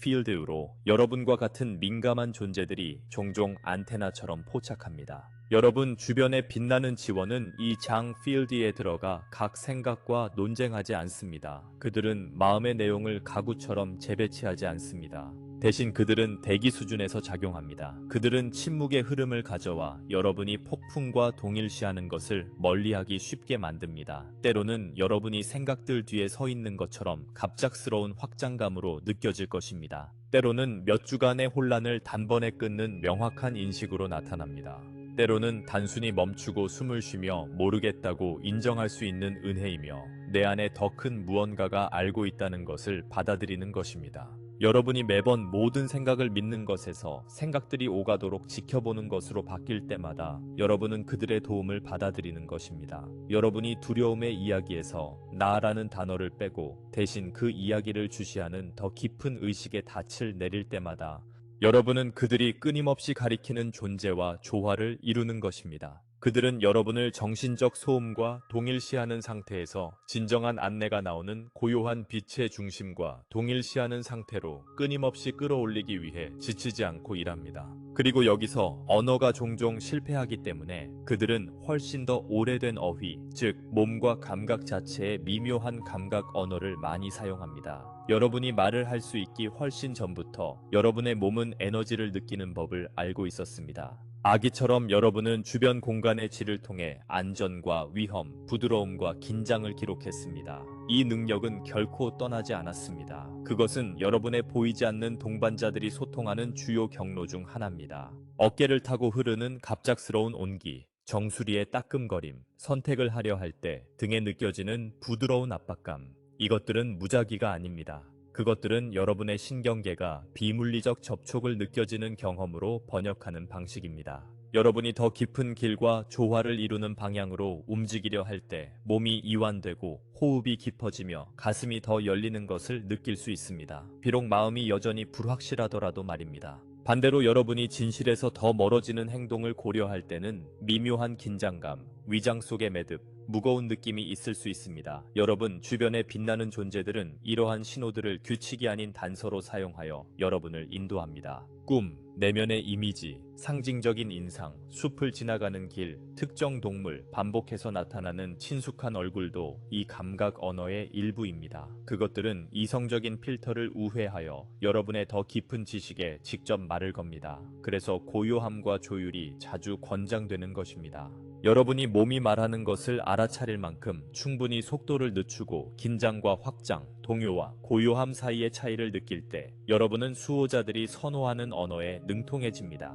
필드로 여러분과 같은 민감한 존재들이 종종 안테나처럼 포착합니다. 여러분 주변의 빛나는 지원은 이 필드에 들어가 각 생각과 논쟁하지 않습니다. 그들은 마음의 내용을 가구처럼 재배치하지 않습니다. 대신 그들은 대기 수준에서 작용합니다. 그들은 침묵의 흐름을 가져와 여러분이 폭풍과 동일시하는 것을 멀리하기 쉽게 만듭니다. 때로는 여러분이 생각들 뒤에 서 있는 것처럼 갑작스러운 확장감으로 느껴질 것입니다. 때로는 몇 주간의 혼란을 단번에 끊는 명확한 인식으로 나타납니다. 때로는 단순히 멈추고 숨을 쉬며 모르겠다고 인정할 수 있는 은혜이며 내 안에 더 큰 무언가가 알고 있다는 것을 받아들이는 것입니다. 여러분이 매번 모든 생각을 믿는 것에서 생각들이 오가도록 지켜보는 것으로 바뀔 때마다 여러분은 그들의 도움을 받아들이는 것입니다. 여러분이 두려움의 이야기에서 나라는 단어를 빼고 대신 그 이야기를 주시하는 더 깊은 의식의 닻을 내릴 때마다 여러분은 그들이 끊임없이 가리키는 존재와 조화를 이루는 것입니다. 그들은 여러분을 정신적 소음과 동일시하는 상태에서 진정한 안내가 나오는 고요한 빛의 중심과 동일시하는 상태로 끊임없이 끌어올리기 위해 지치지 않고 일합니다. 그리고 여기서 언어가 종종 실패하기 때문에 그들은 훨씬 더 오래된 어휘, 즉 몸과 감각 자체의 미묘한 감각 언어를 많이 사용합니다. 여러분이 말을 할 수 있기 훨씬 전부터 여러분의 몸은 에너지를 느끼는 법을 알고 있었습니다. 아기처럼 여러분은 주변 공간의 질을 통해 안전과 위험, 부드러움과 긴장을 기록했습니다. 이 능력은 결코 떠나지 않았습니다. 그것은 여러분의 보이지 않는 동반자들이 소통하는 주요 경로 중 하나입니다. 어깨를 타고 흐르는 갑작스러운 온기, 정수리의 따끔거림, 선택을 하려 할 때 등에 느껴지는 부드러운 압박감. 이것들은 무작위가 아닙니다. 그것들은 여러분의 신경계가 비물리적 접촉을 느껴지는 경험으로 번역하는 방식입니다. 여러분이 더 깊은 길과 조화를 이루는 방향으로 움직이려 할 때 몸이 이완되고 호흡이 깊어지며 가슴이 더 열리는 것을 느낄 수 있습니다. 비록 마음이 여전히 불확실하더라도 말입니다. 반대로 여러분이 진실에서 더 멀어지는 행동을 고려할 때는 미묘한 긴장감, 위장 속의 매듭, 무거운 느낌이 있을 수 있습니다. 여러분 주변에 빛나는 존재들은 이러한 신호들을 규칙이 아닌 단서로 사용하여 여러분을 인도합니다. 꿈, 내면의 이미지, 상징적인 인상, 숲을 지나가는 길, 특정 동물, 반복해서 나타나는 친숙한 얼굴도 이 감각 언어의 일부입니다. 그것들은 이성적인 필터를 우회하여 여러분의 더 깊은 지식에 직접 말을 겁니다. 그래서 고요함과 조율이 자주 권장되는 것입니다. 여러분이 몸이 말하는 것을 알아차릴 만큼 충분히 속도를 늦추고 긴장과 확장, 동요와 고요함 사이의 차이를 느낄 때 여러분은 수호자들이 선호하는 언어에 능통해집니다.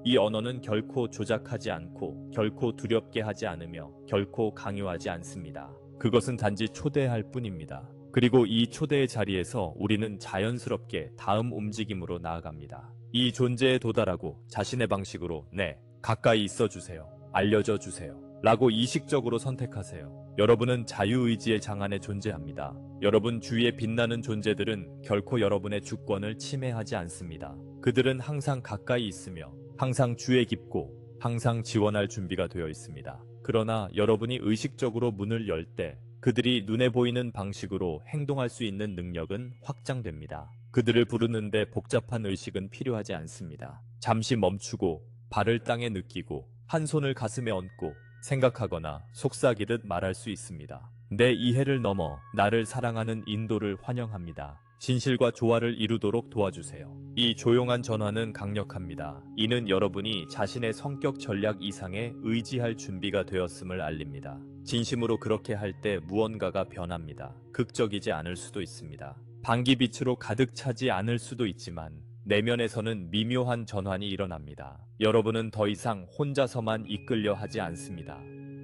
이 언어는 결코 조작하지 않고 결코 두렵게 하지 않으며 결코 강요하지 않습니다. 그것은 단지 초대할 뿐입니다. 그리고 이 초대의 자리에서 우리는 자연스럽게 다음 움직임으로 나아갑니다. 이 존재에 도달하고 자신의 방식으로 네, 가까이 있어주세요. 알려줘 주세요. 라고 이식적으로 선택하세요. 여러분은 자유의지의 장안에 존재합니다. 여러분 주위에 빛나는 존재들은 결코 여러분의 주권을 침해하지 않습니다. 그들은 항상 가까이 있으며 항상 주에 깊고 항상 지원할 준비가 되어 있습니다. 그러나 여러분이 의식적으로 문을 열 때 그들이 눈에 보이는 방식으로 행동할 수 있는 능력은 확장됩니다. 그들을 부르는데 복잡한 의식은 필요하지 않습니다. 잠시 멈추고 발을 땅에 느끼고 한 손을 가슴에 얹고 생각하거나 속삭이듯 말할 수 있습니다. 내 이해를 넘어 나를 사랑하는 인도를 환영합니다. 진실과 조화를 이루도록 도와주세요. 이 조용한 전화는 강력합니다. 이는 여러분이 자신의 성격 전략 이상에 의지할 준비가 되었음을 알립니다. 진심으로 그렇게 할 때 무언가가 변합니다. 극적이지 않을 수도 있습니다. 반기빛으로 가득 차지 않을 수도 있지만 내면에서는 미묘한 전환이 일어납니다. 여러분은 더 이상 혼자서만 이끌려 하지 않습니다.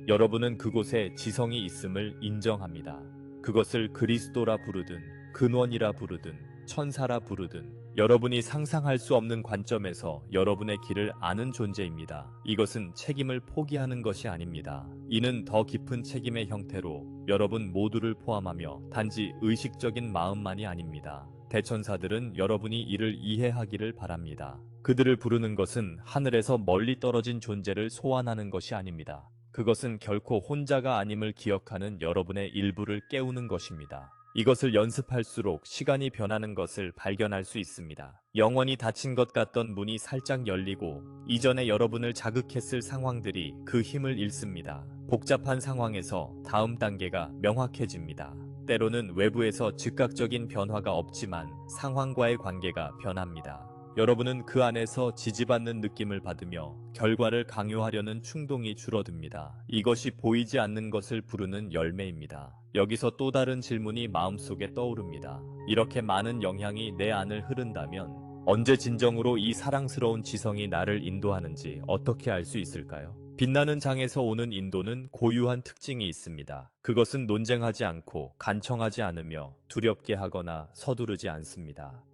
여러분은 그곳에 지성이 있음을 인정합니다. 그것을 그리스도라 부르든 근원이라 부르든 천사라 부르든 여러분이 상상할 수 없는 관점에서 여러분의 길을 아는 존재입니다. 이것은 책임을 포기하는 것이 아닙니다. 이는 더 깊은 책임의 형태로 여러분 모두를 포함하며 단지 의식적인 마음만이 아닙니다. 대천사들은 여러분이 이를 이해하기를 바랍니다. 그들을 부르는 것은 하늘에서 멀리 떨어진 존재를 소환하는 것이 아닙니다. 그것은 결코 혼자가 아님을 기억하는 여러분의 일부를 깨우는 것입니다. 이것을 연습할수록 시간이 변하는 것을 발견할 수 있습니다. 영원히 닫힌 것 같던 문이 살짝 열리고 이전에 여러분을 자극했을 상황들이 그 힘을 잃습니다. 복잡한 상황에서 다음 단계가 명확해집니다. 때로는 외부에서 즉각적인 변화가 없지만 상황과의 관계가 변합니다. 여러분은 그 안에서 지지받는 느낌을 받으며 결과를 강요하려는 충동이 줄어듭니다. 이것이 보이지 않는 것을 부르는 열매입니다. 여기서 또 다른 질문이 마음속에 떠오릅니다. 이렇게 많은 영향이 내 안을 흐른다면 언제 진정으로 이 사랑스러운 지성이 나를 인도하는지 어떻게 알 수 있을까요? 빛나는 장에서 오는 인도는 고유한 특징이 있습니다. 그것은 논쟁하지 않고 간청하지 않으며 두렵게 하거나 서두르지 않습니다.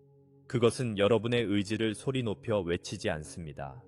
그것은 여러분의 의지를 소리 높여 외치지 않습니다.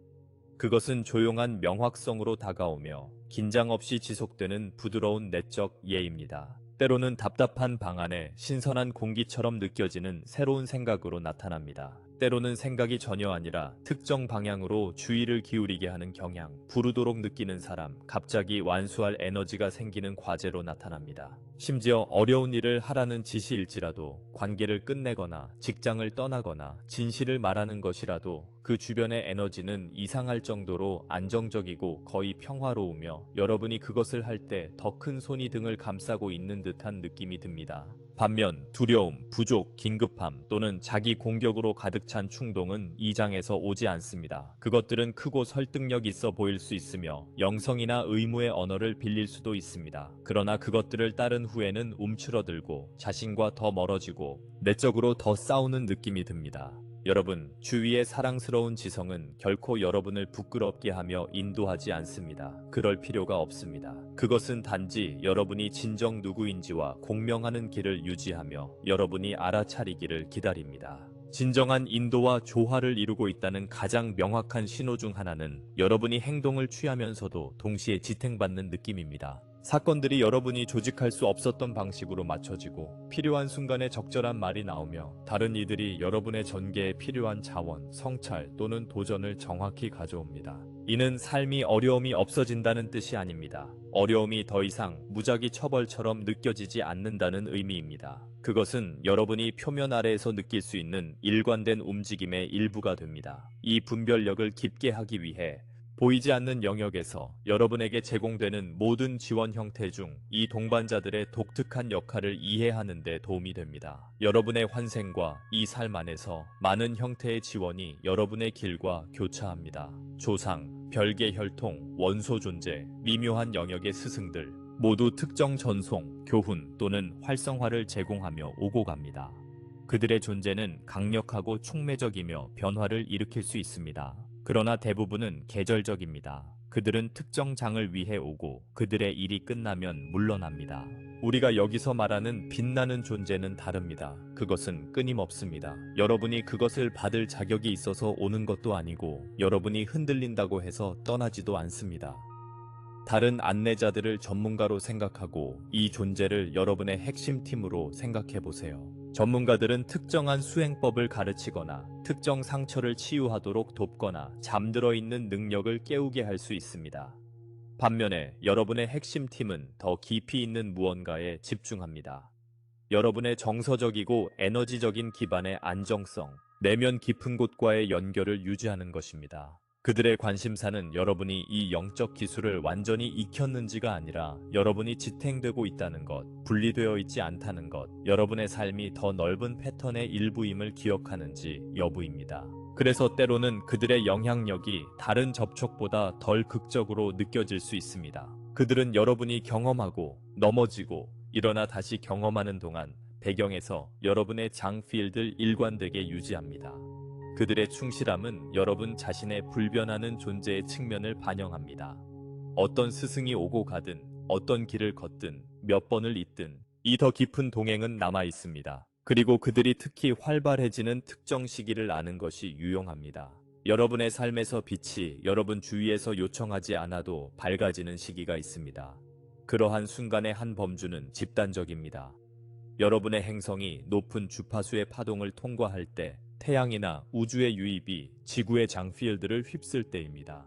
그것은 조용한 명확성으로 다가오며 긴장 없이 지속되는 부드러운 내적 이해입니다. 때로는 답답한 방 안에 신선한 공기처럼 느껴지는 새로운 생각으로 나타납니다. 때로는 생각이 전혀 아니라 특정 방향으로 주의를 기울이게 하는 경향, 부르도록 느끼는 사람, 갑자기 완수할 에너지가 생기는 과제로 나타납니다. 심지어 어려운 일을 하라는 지시일지라도, 관계를 끝내거나 직장을 떠나거나 진실을 말하는 것이라도 그 주변의 에너지는 이상할 정도로 안정적이고 거의 평화로우며 여러분이 그것을 할 때 더 큰 손이 등을 감싸고 있는 듯한 느낌이 듭니다. 반면 두려움, 부족, 긴급함 또는 자기 공격으로 가득 찬 충동은 이 장에서 오지 않습니다. 그것들은 크고 설득력 있어 보일 수 있으며 영성이나 의무의 언어를 빌릴 수도 있습니다. 그러나 그것들을 따른 후에는 움츠러들고 자신과 더 멀어지고 내적으로 더 싸우는 느낌이 듭니다. 여러분, 주위의 사랑스러운 지성은 결코 여러분을 부끄럽게 하며 인도하지 않습니다. 그럴 필요가 없습니다. 그것은 단지 여러분이 진정 누구인지와 공명하는 길을 유지하며 여러분이 알아차리기를 기다립니다. 진정한 인도와 조화를 이루고 있다는 가장 명확한 신호 중 하나는 여러분이 행동을 취하면서도 동시에 지탱받는 느낌입니다. 사건들이 여러분이 조직할 수 없었던 방식으로 맞춰지고 필요한 순간에 적절한 말이 나오며 다른 이들이 여러분의 전개에 필요한 자원, 성찰 또는 도전을 정확히 가져옵니다. 이는 삶이 어려움이 없어진다는 뜻이 아닙니다. 어려움이 더 이상 무작위 처벌처럼 느껴지지 않는다는 의미입니다. 그것은 여러분이 표면 아래에서 느낄 수 있는 일관된 움직임의 일부가 됩니다. 이 분별력을 깊게 하기 위해 보이지 않는 영역에서 여러분에게 제공되는 모든 지원 형태 중 이 동반자들의 독특한 역할을 이해하는 데 도움이 됩니다. 여러분의 환생과 이 삶 안에서 많은 형태의 지원이 여러분의 길과 교차합니다. 조상, 별개 혈통, 원소 존재, 미묘한 영역의 스승들 모두 특정 전송, 교훈 또는 활성화를 제공하며 오고 갑니다. 그들의 존재는 강력하고 촉매적이며 변화를 일으킬 수 있습니다. 그러나 대부분은 계절적입니다. 그들은 특정 장을 위해 오고 그들의 일이 끝나면 물러납니다. 우리가 여기서 말하는 빛나는 존재는 다릅니다. 그것은 끊임없습니다. 여러분이 그것을 받을 자격이 있어서 오는 것도 아니고 여러분이 흔들린다고 해서 떠나지도 않습니다. 다른 안내자들을 전문가로 생각하고 이 존재를 여러분의 핵심 팀으로 생각해 보세요. 전문가들은 특정한 수행법을 가르치거나 특정 상처를 치유하도록 돕거나 잠들어 있는 능력을 깨우게 할 수 있습니다. 반면에 여러분의 핵심 팀은 더 깊이 있는 무언가에 집중합니다. 여러분의 정서적이고 에너지적인 기반의 안정성, 내면 깊은 곳과의 연결을 유지하는 것입니다. 그들의 관심사는 여러분이 이 영적 기술을 완전히 익혔는지가 아니라 여러분이 지탱되고 있다는 것, 분리되어 있지 않다는 것, 여러분의 삶이 더 넓은 패턴의 일부임을 기억하는지 여부입니다. 그래서 때로는 그들의 영향력이 다른 접촉보다 덜 극적으로 느껴질 수 있습니다. 그들은 여러분이 경험하고 넘어지고 일어나 다시 경험하는 동안 배경에서 여러분의 장필드를 일관되게 유지합니다. 그들의 충실함은 여러분 자신의 불변하는 존재의 측면을 반영합니다. 어떤 스승이 오고 가든, 어떤 길을 걷든, 몇 번을 잇든 이 더 깊은 동행은 남아 있습니다. 그리고 그들이 특히 활발해지는 특정 시기를 아는 것이 유용합니다. 여러분의 삶에서 빛이 여러분 주위에서 요청하지 않아도 밝아지는 시기가 있습니다. 그러한 순간의 한 범주는 집단적입니다. 여러분의 행성이 높은 주파수의 파동을 통과할 때 태양이나 우주의 유입이 지구의 장필드를 휩쓸 때입니다.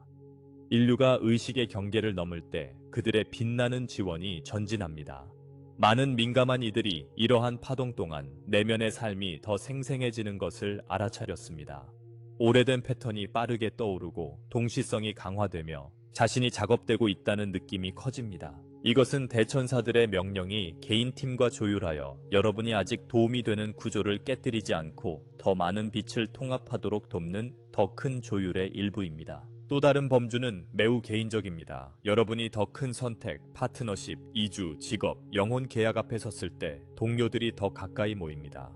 인류가 의식의 경계를 넘을 때 그들의 빛나는 지원이 전진합니다. 많은 민감한 이들이 이러한 파동 동안 내면의 삶이 더 생생해지는 것을 알아차렸습니다. 오래된 패턴이 빠르게 떠오르고 동시성이 강화되며 자신이 작업되고 있다는 느낌이 커집니다. 이것은 대천사들의 명령이 개인팀과 조율하여 여러분이 아직 도움이 되는 구조를 깨뜨리지 않고 더 많은 빛을 통합하도록 돕는 더 큰 조율의 일부입니다. 또 다른 범주는 매우 개인적입니다. 여러분이 더 큰 선택, 파트너십, 이주, 직업, 영혼 계약 앞에 섰을 때 동료들이 더 가까이 모입니다.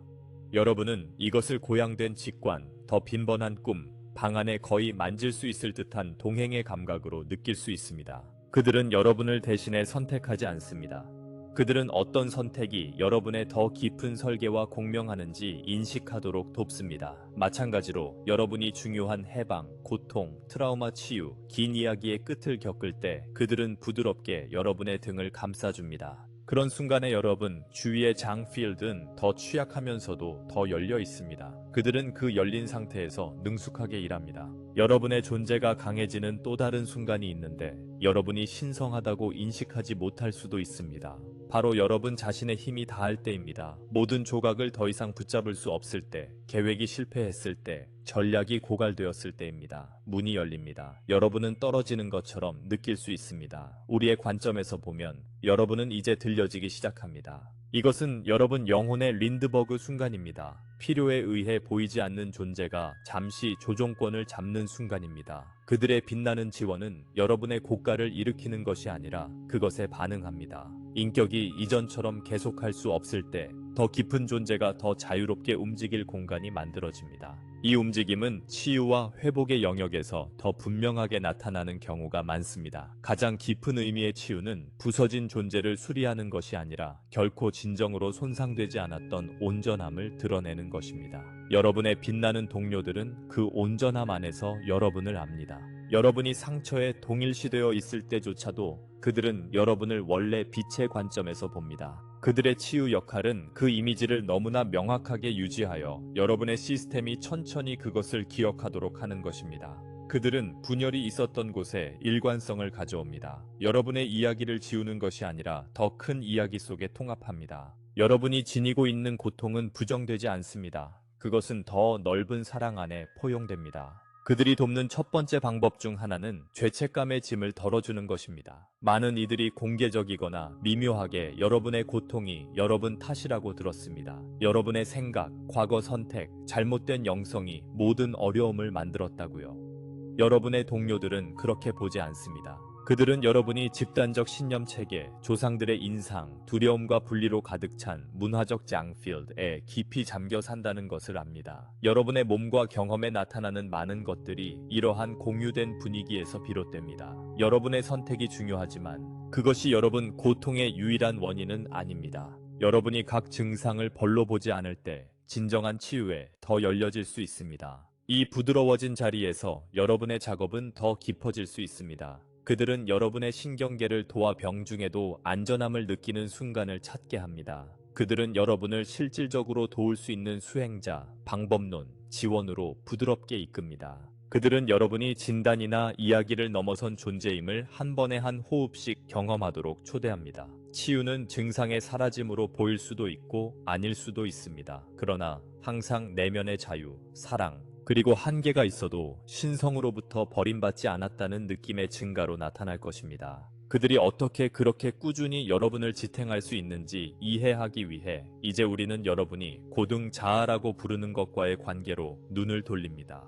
여러분은 이것을 고양된 직관, 더 빈번한 꿈, 방 안에 거의 만질 수 있을 듯한 동행의 감각으로 느낄 수 있습니다. 그들은 여러분을 대신해 선택하지 않습니다. 그들은 어떤 선택이 여러분의 더 깊은 설계와 공명하는지 인식하도록 돕습니다. 마찬가지로 여러분이 중요한 해방, 고통, 트라우마 치유, 긴 이야기의 끝을 겪을 때 그들은 부드럽게 여러분의 등을 감싸줍니다. 그런 순간에 여러분 주위의 장필드는 더 취약하면서도 더 열려 있습니다. 그들은 그 열린 상태에서 능숙하게 일합니다. 여러분의 존재가 강해지는 또 다른 순간이 있는데 여러분이 신성하다고 인식하지 못할 수도 있습니다. 바로 여러분 자신의 힘이 다할 때입니다. 모든 조각을 더 이상 붙잡을 수 없을 때, 계획이 실패했을 때, 전략이 고갈되었을 때입니다. 문이 열립니다. 여러분은 떨어지는 것처럼 느낄 수 있습니다. 우리의 관점에서 보면 여러분은 이제 들려지기 시작합니다. 이것은 여러분 영혼의 린드버그 순간입니다. 필요에 의해 보이지 않는 존재가 잠시 조종권을 잡는 순간입니다. 그들의 빛나는 지원은 여러분의 고가를 일으키는 것이 아니라 그것에 반응합니다. 인격이 이전처럼 계속할 수 없을 때 더 깊은 존재가 더 자유롭게 움직일 공간이 만들어집니다. 이 움직임은 치유와 회복의 영역에서 더 분명하게 나타나는 경우가 많습니다. 가장 깊은 의미의 치유는 부서진 존재를 수리하는 것이 아니라 결코 진정으로 손상되지 않았던 온전함을 드러내는 것입니다. 여러분의 빛나는 동료들은 그 온전함 안에서 여러분을 압니다. 여러분이 상처에 동일시되어 있을 때조차도 그들은 여러분을 원래 빛의 관점에서 봅니다. 그들의 치유 역할은 그 이미지를 너무나 명확하게 유지하여 여러분의 시스템이 천천히 그것을 기억하도록 하는 것입니다. 그들은 분열이 있었던 곳에 일관성을 가져옵니다. 여러분의 이야기를 지우는 것이 아니라 더 큰 이야기 속에 통합합니다. 여러분이 지니고 있는 고통은 부정되지 않습니다. 그것은 더 넓은 사랑 안에 포용됩니다. 그들이 돕는 첫 번째 방법 중 하나는 죄책감의 짐을 덜어주는 것입니다. 많은 이들이 공개적이거나 미묘하게 여러분의 고통이 여러분 탓이라고 들었습니다. 여러분의 생각, 과거 선택, 잘못된 영성이 모든 어려움을 만들었다고요. 여러분의 동료들은 그렇게 보지 않습니다. 그들은 여러분이 집단적 신념 체계, 조상들의 인상, 두려움과 분리로 가득 찬 문화적 장필드에 깊이 잠겨 산다는 것을 압니다. 여러분의 몸과 경험에 나타나는 많은 것들이 이러한 공유된 분위기에서 비롯됩니다. 여러분의 선택이 중요하지만 그것이 여러분 고통의 유일한 원인은 아닙니다. 여러분이 각 증상을 벌로 보지 않을 때 진정한 치유에 더 열려질 수 있습니다. 이 부드러워진 자리에서 여러분의 작업은 더 깊어질 수 있습니다. 그들은 여러분의 신경계를 도와 병중에도 안전함을 느끼는 순간을 찾게 합니다. 그들은 여러분을 실질적으로 도울 수 있는 수행자, 방법론, 지원으로 부드럽게 이끕니다. 그들은 여러분이 진단이나 이야기를 넘어선 존재임을 한 번에 한 호흡씩 경험하도록 초대합니다. 치유는 증상의 사라짐으로 보일 수도 있고 아닐 수도 있습니다. 그러나 항상 내면의 자유, 사랑, 그리고 한계가 있어도 신성으로부터 버림받지 않았다는 느낌의 증가로 나타날 것입니다. 그들이 어떻게 그렇게 꾸준히 여러분을 지탱할 수 있는지 이해하기 위해 이제 우리는 여러분이 고등 자아라고 부르는 것과의 관계로 눈을 돌립니다.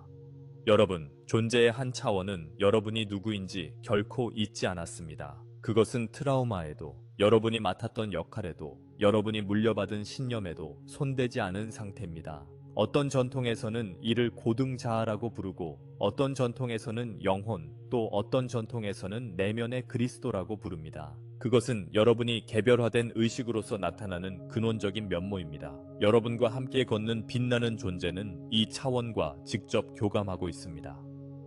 여러분, 존재의 한 차원은 여러분이 누구인지 결코 잊지 않았습니다. 그것은 트라우마에도, 여러분이 맡았던 역할에도, 여러분이 물려받은 신념에도 손대지 않은 상태입니다. 어떤 전통에서는 이를 고등자아라고 부르고 어떤 전통에서는 영혼, 또 어떤 전통에서는 내면의 그리스도라고 부릅니다. 그것은 여러분이 개별화된 의식으로서 나타나는 근원적인 면모입니다. 여러분과 함께 걷는 빛나는 존재는 이 차원과 직접 교감하고 있습니다.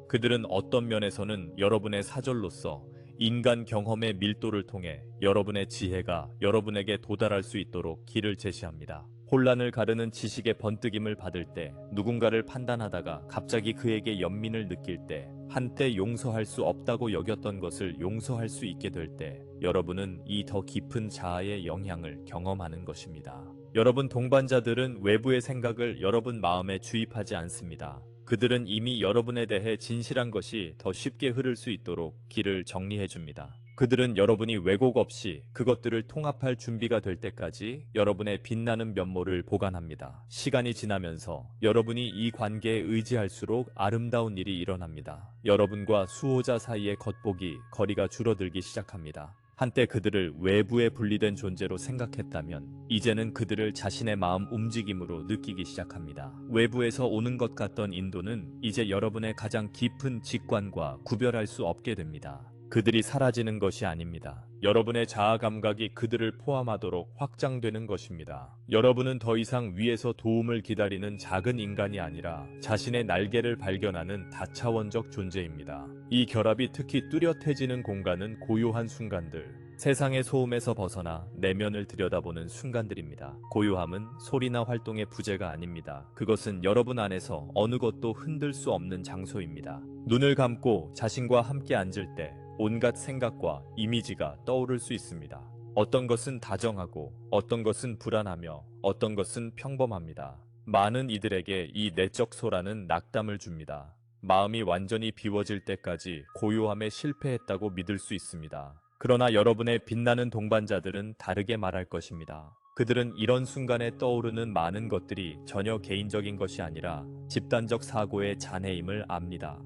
그들은 어떤 면에서는 여러분의 사절로서 인간 경험의 밀도를 통해 여러분의 지혜가 여러분에게 도달할 수 있도록 길을 제시합니다. 혼란을 가르는 지식의 번뜩임을 받을 때, 누군가를 판단하다가 갑자기 그에게 연민을 느낄 때, 한때 용서할 수 없다고 여겼던 것을 용서할 수 있게 될 때, 여러분은 이 더 깊은 자아의 영향을 경험하는 것입니다. 여러분 동반자들은 외부의 생각을 여러분 마음에 주입하지 않습니다. 그들은 이미 여러분에 대해 진실한 것이 더 쉽게 흐를 수 있도록 길을 정리해줍니다. 그들은 여러분이 왜곡 없이 그것들을 통합할 준비가 될 때까지 여러분의 빛나는 면모를 보관합니다. 시간이 지나면서 여러분이 이 관계에 의지할수록 아름다운 일이 일어납니다. 여러분과 수호자 사이의 겉보기, 거리가 줄어들기 시작합니다. 한때 그들을 외부에 분리된 존재로 생각했다면 이제는 그들을 자신의 마음 움직임으로 느끼기 시작합니다. 외부에서 오는 것 같던 인도는 이제 여러분의 가장 깊은 직관과 구별할 수 없게 됩니다. 그들이 사라지는 것이 아닙니다. 여러분의 자아 감각이 그들을 포함하도록 확장되는 것입니다. 여러분은 더 이상 위에서 도움을 기다리는 작은 인간이 아니라 자신의 날개를 발견하는 다차원적 존재입니다. 이 결합이 특히 뚜렷해지는 공간은 고요한 순간들, 세상의 소음에서 벗어나 내면을 들여다보는 순간들입니다. 고요함은 소리나 활동의 부재가 아닙니다. 그것은 여러분 안에서 어느 것도 흔들 수 없는 장소입니다. 눈을 감고 자신과 함께 앉을 때 온갖 생각과 이미지가 떠오를 수 있습니다. 어떤 것은 다정하고 어떤 것은 불안하며 어떤 것은 평범합니다. 많은 이들에게 이 내적 소라는 낙담을 줍니다. 마음이 완전히 비워질 때까지 고요함에 실패했다고 믿을 수 있습니다. 그러나 여러분의 빛나는 동반자들은 다르게 말할 것입니다. 그들은 이런 순간에 떠오르는 많은 것들이 전혀 개인적인 것이 아니라 집단적 사고의 잔해임을 압니다.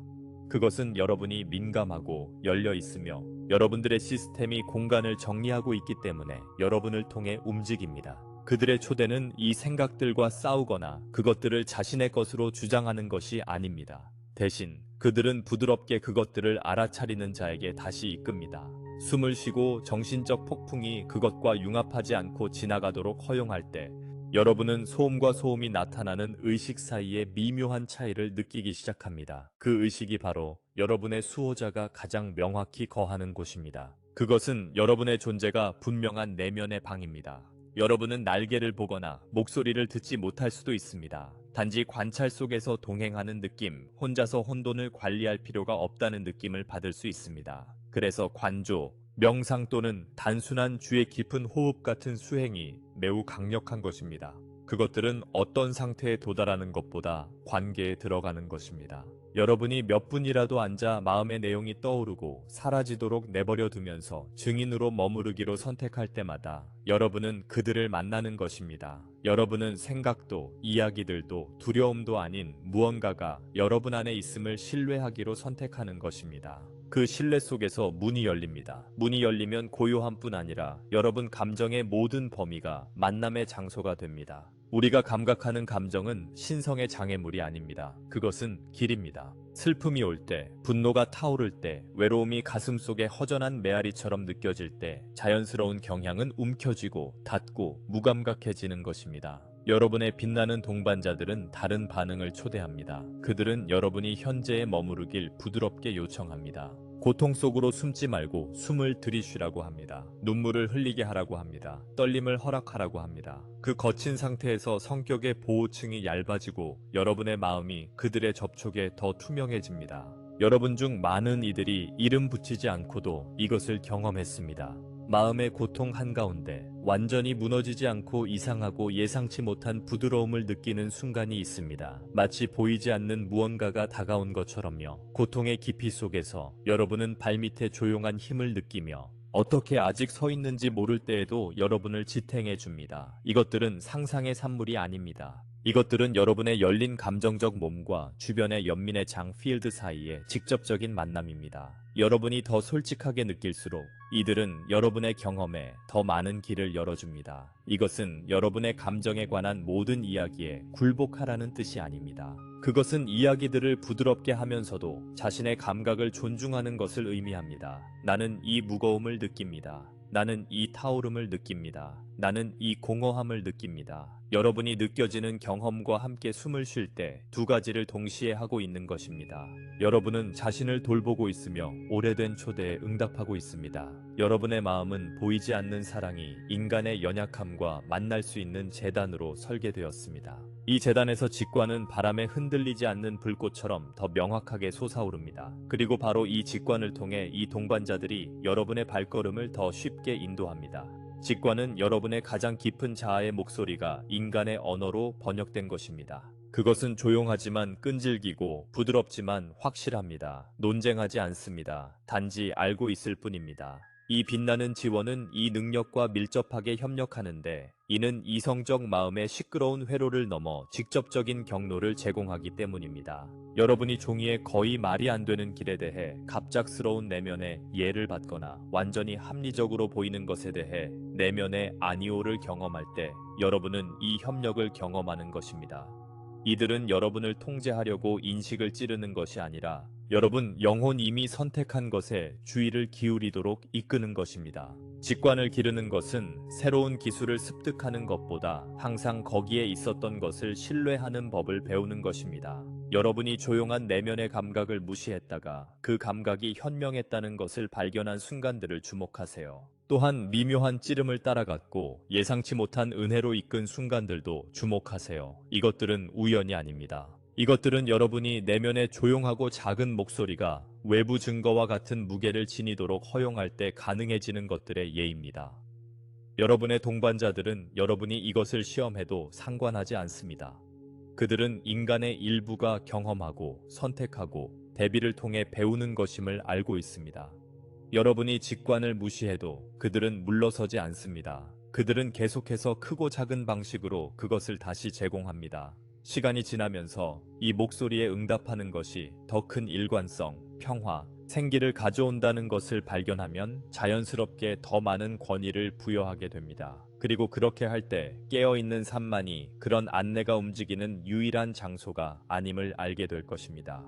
그것은 여러분이 민감하고 열려 있으며 여러분들의 시스템이 공간을 정리하고 있기 때문에 여러분을 통해 움직입니다. 그들의 초대는 이 생각들과 싸우거나 그것들을 자신의 것으로 주장하는 것이 아닙니다. 대신 그들은 부드럽게 그것들을 알아차리는 자에게 다시 이끕니다. 숨을 쉬고 정신적 폭풍이 그것과 융합하지 않고 지나가도록 허용할 때 여러분은 소음과 소음이 나타나는 의식 사이의 미묘한 차이를 느끼기 시작합니다. 그 의식이 바로 여러분의 수호자가 가장 명확히 거하는 곳입니다. 그것은 여러분의 존재가 분명한 내면의 방입니다. 여러분은 날개를 보거나 목소리를 듣지 못할 수도 있습니다. 단지 관찰 속에서 동행하는 느낌, 혼자서 혼돈을 관리할 필요가 없다는 느낌을 받을 수 있습니다. 그래서 관조, 명상 또는 단순한 주의 깊은 호흡 같은 수행이 매우 강력한 것입니다. 그것들은 어떤 상태에 도달하는 것보다 관계에 들어가는 것입니다. 여러분이 몇 분이라도 앉아 마음의 내용이 떠오르고 사라지도록 내버려 두면서 증인으로 머무르기로 선택할 때마다 여러분은 그들을 만나는 것입니다. 여러분은 생각도 이야기들도 두려움도 아닌 무언가가 여러분 안에 있음을 신뢰하기로 선택하는 것입니다. 그 신뢰 속에서 문이 열립니다. 문이 열리면 고요함뿐 아니라 여러분 감정의 모든 범위가 만남의 장소가 됩니다. 우리가 감각하는 감정은 신성의 장애물이 아닙니다. 그것은 길입니다. 슬픔이 올 때, 분노가 타오를 때, 외로움이 가슴속에 허전한 메아리처럼 느껴질 때 자연스러운 경향은 움켜쥐고 닫고 무감각해지는 것입니다. 여러분의 빛나는 동반자들은 다른 반응을 초대합니다. 그들은 여러분이 현재에 머무르길 부드럽게 요청합니다. 고통 속으로 숨지 말고 숨을 들이쉬라고 합니다. 눈물을 흘리게 하라고 합니다. 떨림을 허락하라고 합니다. 그 거친 상태에서 성격의 보호층이 얇아지고 여러분의 마음이 그들의 접촉에 더 투명해집니다. 여러분 중 많은 이들이 이름 붙이지 않고도 이것을 경험했습니다. 마음의 고통 한가운데 완전히 무너지지 않고 이상하고 예상치 못한 부드러움을 느끼는 순간이 있습니다. 마치 보이지 않는 무언가가 다가온 것처럼요. 고통의 깊이 속에서 여러분은 발밑에 조용한 힘을 느끼며 어떻게 아직 서 있는지 모를 때에도 여러분을 지탱해 줍니다. 이것들은 상상의 산물이 아닙니다. 이것들은 여러분의 열린 감정적 몸과 주변의 연민의 장 필드 사이의 직접적인 만남입니다. 여러분이 더 솔직하게 느낄수록 이들은 여러분의 경험에 더 많은 길을 열어줍니다. 이것은 여러분의 감정에 관한 모든 이야기에 굴복하라는 뜻이 아닙니다. 그것은 이야기들을 부드럽게 하면서도 자신의 감각을 존중하는 것을 의미합니다. 나는 이 무거움을 느낍니다. 나는 이 타오름을 느낍니다. 나는 이 공허함을 느낍니다. 여러분이 느껴지는 경험과 함께 숨을 쉴 때 두 가지를 동시에 하고 있는 것입니다. 여러분은 자신을 돌보고 있으며 오래된 초대에 응답하고 있습니다. 여러분의 마음은 보이지 않는 사랑이 인간의 연약함과 만날 수 있는 재단으로 설계되었습니다. 이 재단에서 직관은 바람에 흔들리지 않는 불꽃처럼 더 명확하게 솟아오릅니다. 그리고 바로 이 직관을 통해 이 동반자들이 여러분의 발걸음을 더 쉽게 인도합니다. 직관은 여러분의 가장 깊은 자아의 목소리가 인간의 언어로 번역된 것입니다. 그것은 조용하지만 끈질기고 부드럽지만 확실합니다. 논쟁하지 않습니다. 단지 알고 있을 뿐입니다. 이 빛나는 지원은 이 능력과 밀접하게 협력하는데 이는 이성적 마음의 시끄러운 회로를 넘어 직접적인 경로를 제공하기 때문입니다. 여러분이 종이에 거의 말이 안 되는 길에 대해 갑작스러운 내면의 예를 받거나 완전히 합리적으로 보이는 것에 대해 내면의 아니오를 경험할 때 여러분은 이 협력을 경험하는 것입니다. 이들은 여러분을 통제하려고 인식을 찌르는 것이 아니라 여러분 영혼 이미 선택한 것에 주의를 기울이도록 이끄는 것입니다. 직관을 기르는 것은 새로운 기술을 습득하는 것보다 항상 거기에 있었던 것을 신뢰하는 법을 배우는 것입니다. 여러분이 조용한 내면의 감각을 무시했다가 그 감각이 현명했다는 것을 발견한 순간들을 주목하세요. 또한 미묘한 찌름을 따라갔고 예상치 못한 은혜로 이끈 순간들도 주목하세요. 이것들은 우연이 아닙니다. 이것들은 여러분이 내면의 조용하고 작은 목소리가 외부 증거와 같은 무게를 지니도록 허용할 때 가능해지는 것들의 예입니다. 여러분의 동반자들은 여러분이 이것을 시험해도 상관하지 않습니다. 그들은 인간의 일부가 경험하고 선택하고 대비를 통해 배우는 것임을 알고 있습니다. 여러분이 직관을 무시해도 그들은 물러서지 않습니다. 그들은 계속해서 크고 작은 방식으로 그것을 다시 제공합니다. 시간이 지나면서 이 목소리에 응답하는 것이 더 큰 일관성, 평화, 생기를 가져온다는 것을 발견하면 자연스럽게 더 많은 권위를 부여하게 됩니다. 그리고 그렇게 할 때 깨어있는 삶만이 그런 안내가 움직이는 유일한 장소가 아님을 알게 될 것입니다.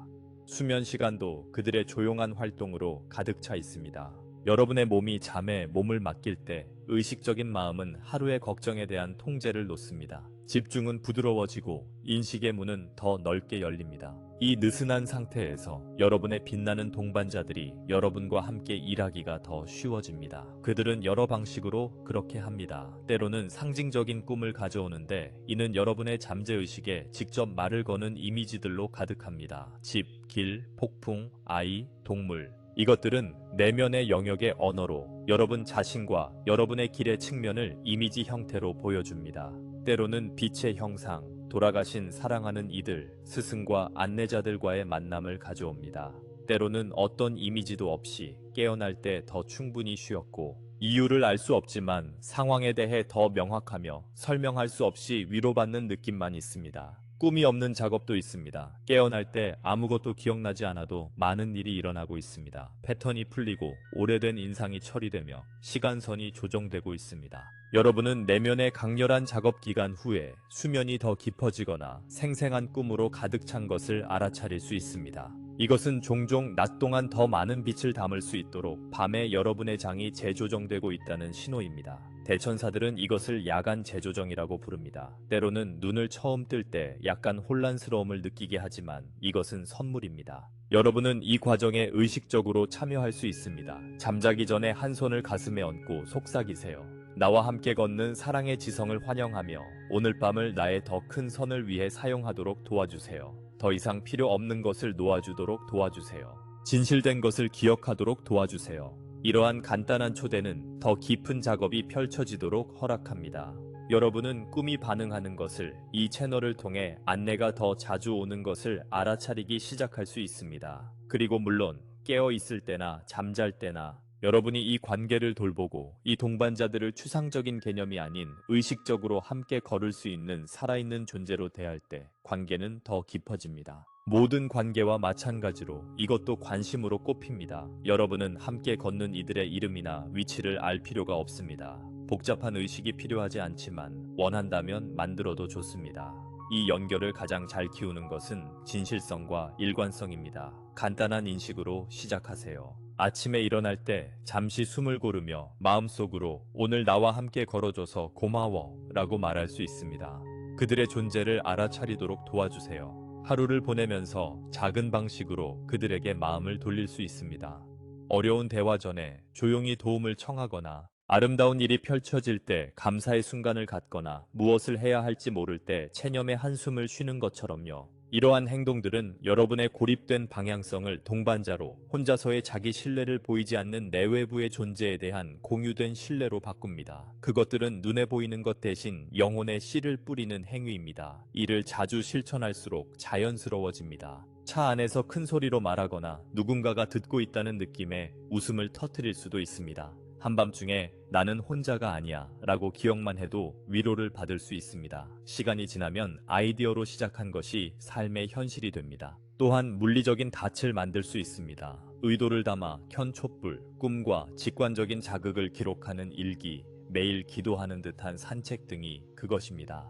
수면 시간도 그들의 조용한 활동으로 가득 차 있습니다. 여러분의 몸이 잠에 몸을 맡길 때 의식적인 마음은 하루의 걱정에 대한 통제를 놓습니다. 집중은 부드러워지고 인식의 문은 더 넓게 열립니다. 이 느슨한 상태에서 여러분의 빛나는 동반자들이 여러분과 함께 일하기가 더 쉬워집니다. 그들은 여러 방식으로 그렇게 합니다. 때로는 상징적인 꿈을 가져오는데 이는 여러분의 잠재의식에 직접 말을 거는 이미지들로 가득합니다. 집, 길, 폭풍, 아이, 동물. 이것들은 내면의 영역의 언어로 여러분 자신과 여러분의 길의 측면을 이미지 형태로 보여줍니다. 때로는 빛의 형상, 돌아가신 사랑하는 이들, 스승과 안내자들과의 만남을 가져옵니다. 때로는 어떤 이미지도 없이 깨어날 때 더 충분히 쉬었고 이유를 알 수 없지만 상황에 대해 더 명확하며 설명할 수 없이 위로받는 느낌만 있습니다. 꿈이 없는 작업도 있습니다. 깨어날 때 아무것도 기억나지 않아도 많은 일이 일어나고 있습니다. 패턴이 풀리고 오래된 인상이 처리되며 시간선이 조정되고 있습니다. 여러분은 내면의 강렬한 작업 기간 후에 수면이 더 깊어지거나 생생한 꿈으로 가득 찬 것을 알아차릴 수 있습니다. 이것은 종종 낮 동안 더 많은 빛을 담을 수 있도록 밤에 여러분의 장이 재조정되고 있다는 신호입니다. 대천사들은 이것을 야간 재조정이라고 부릅니다. 때로는 눈을 처음 뜰 때 약간 혼란스러움을 느끼게 하지만 이것은 선물입니다. 여러분은 이 과정에 의식적으로 참여할 수 있습니다. 잠자기 전에 한 손을 가슴에 얹고 속삭이세요. 나와 함께 걷는 사랑의 지성을 환영하며 오늘 밤을 나의 더 큰 선을 위해 사용하도록 도와주세요. 더 이상 필요 없는 것을 놓아주도록 도와주세요. 진실된 것을 기억하도록 도와주세요. 이러한 간단한 초대는 더 깊은 작업이 펼쳐지도록 허락합니다. 여러분은 꿈이 반응하는 것을 이 채널을 통해 안내가 더 자주 오는 것을 알아차리기 시작할 수 있습니다. 그리고 물론 깨어 있을 때나 잠잘 때나 여러분이 이 관계를 돌보고 이 동반자들을 추상적인 개념이 아닌 의식적으로 함께 걸을 수 있는 살아있는 존재로 대할 때 관계는 더 깊어집니다. 모든 관계와 마찬가지로 이것도 관심으로 꼽힙니다. 여러분은 함께 걷는 이들의 이름이나 위치를 알 필요가 없습니다. 복잡한 의식이 필요하지 않지만 원한다면 만들어도 좋습니다. 이 연결을 가장 잘 키우는 것은 진실성과 일관성입니다. 간단한 인식으로 시작하세요. 아침에 일어날 때 잠시 숨을 고르며 마음속으로 오늘 나와 함께 걸어줘서 고마워 라고 말할 수 있습니다. 그들의 존재를 알아차리도록 도와주세요. 하루를 보내면서 작은 방식으로 그들에게 마음을 돌릴 수 있습니다. 어려운 대화 전에 조용히 도움을 청하거나 아름다운 일이 펼쳐질 때 감사의 순간을 갖거나 무엇을 해야 할지 모를 때 체념의 한숨을 쉬는 것처럼요. 이러한 행동들은 여러분의 고립된 방향성을 동반자로 혼자서의 자기 신뢰를 보이지 않는 내외부의 존재에 대한 공유된 신뢰로 바꿉니다. 그것들은 눈에 보이는 것 대신 영혼의 씨를 뿌리는 행위입니다. 이를 자주 실천할수록 자연스러워집니다. 차 안에서 큰 소리로 말하거나 누군가가 듣고 있다는 느낌에 웃음을 터뜨릴 수도 있습니다. 한밤중에 나는 혼자가 아니야 라고 기억만 해도 위로를 받을 수 있습니다. 시간이 지나면 아이디어로 시작한 것이 삶의 현실이 됩니다. 또한 물리적인 닻을 만들 수 있습니다. 의도를 담아 켠 촛불, 꿈과 직관적인 자극을 기록하는 일기, 매일 기도하는 듯한 산책 등이 그것입니다.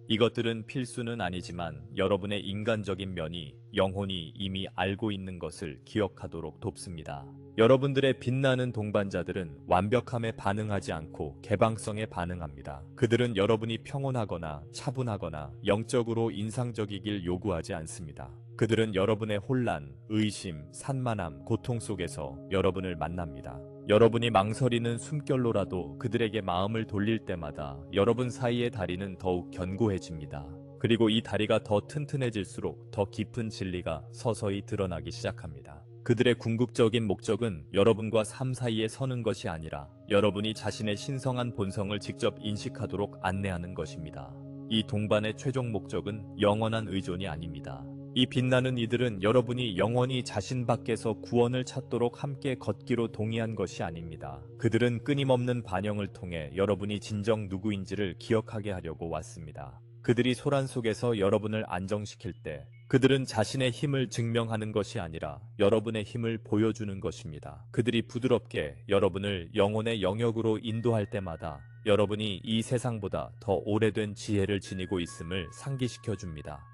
이것들은 필수는 아니지만 여러분의 인간적인 면이 영혼이 이미 알고 있는 것을 기억하도록 돕습니다. 여러분들의 빛나는 동반자들은 완벽함에 반응하지 않고 개방성에 반응합니다. 그들은 여러분이 평온하거나 차분하거나 영적으로 인상적이길 요구하지 않습니다. 그들은 여러분의 혼란, 의심, 산만함, 고통 속에서 여러분을 만납니다. 여러분이 망설이는 숨결로라도 그들에게 마음을 돌릴 때마다 여러분 사이의 다리는 더욱 견고해집니다. 그리고 이 다리가 더 튼튼해질수록 더 깊은 진리가 서서히 드러나기 시작합니다. 그들의 궁극적인 목적은 여러분과 삶 사이에 서는 것이 아니라 여러분이 자신의 신성한 본성을 직접 인식하도록 안내하는 것입니다. 이 동반의 최종 목적은 영원한 의존이 아닙니다. 이 빛나는 이들은 여러분이 영원히 자신 밖에서 구원을 찾도록 함께 걷기로 동의한 것이 아닙니다. 그들은 끊임없는 반영을 통해 여러분이 진정 누구인지를 기억하게 하려고 왔습니다. 그들이 소란 속에서 여러분을 안정시킬 때 그들은 자신의 힘을 증명하는 것이 아니라 여러분의 힘을 보여주는 것입니다. 그들이 부드럽게 여러분을 영혼의 영역으로 인도할 때마다 여러분이 이 세상보다 더 오래된 지혜를 지니고 있음을 상기시켜 줍니다.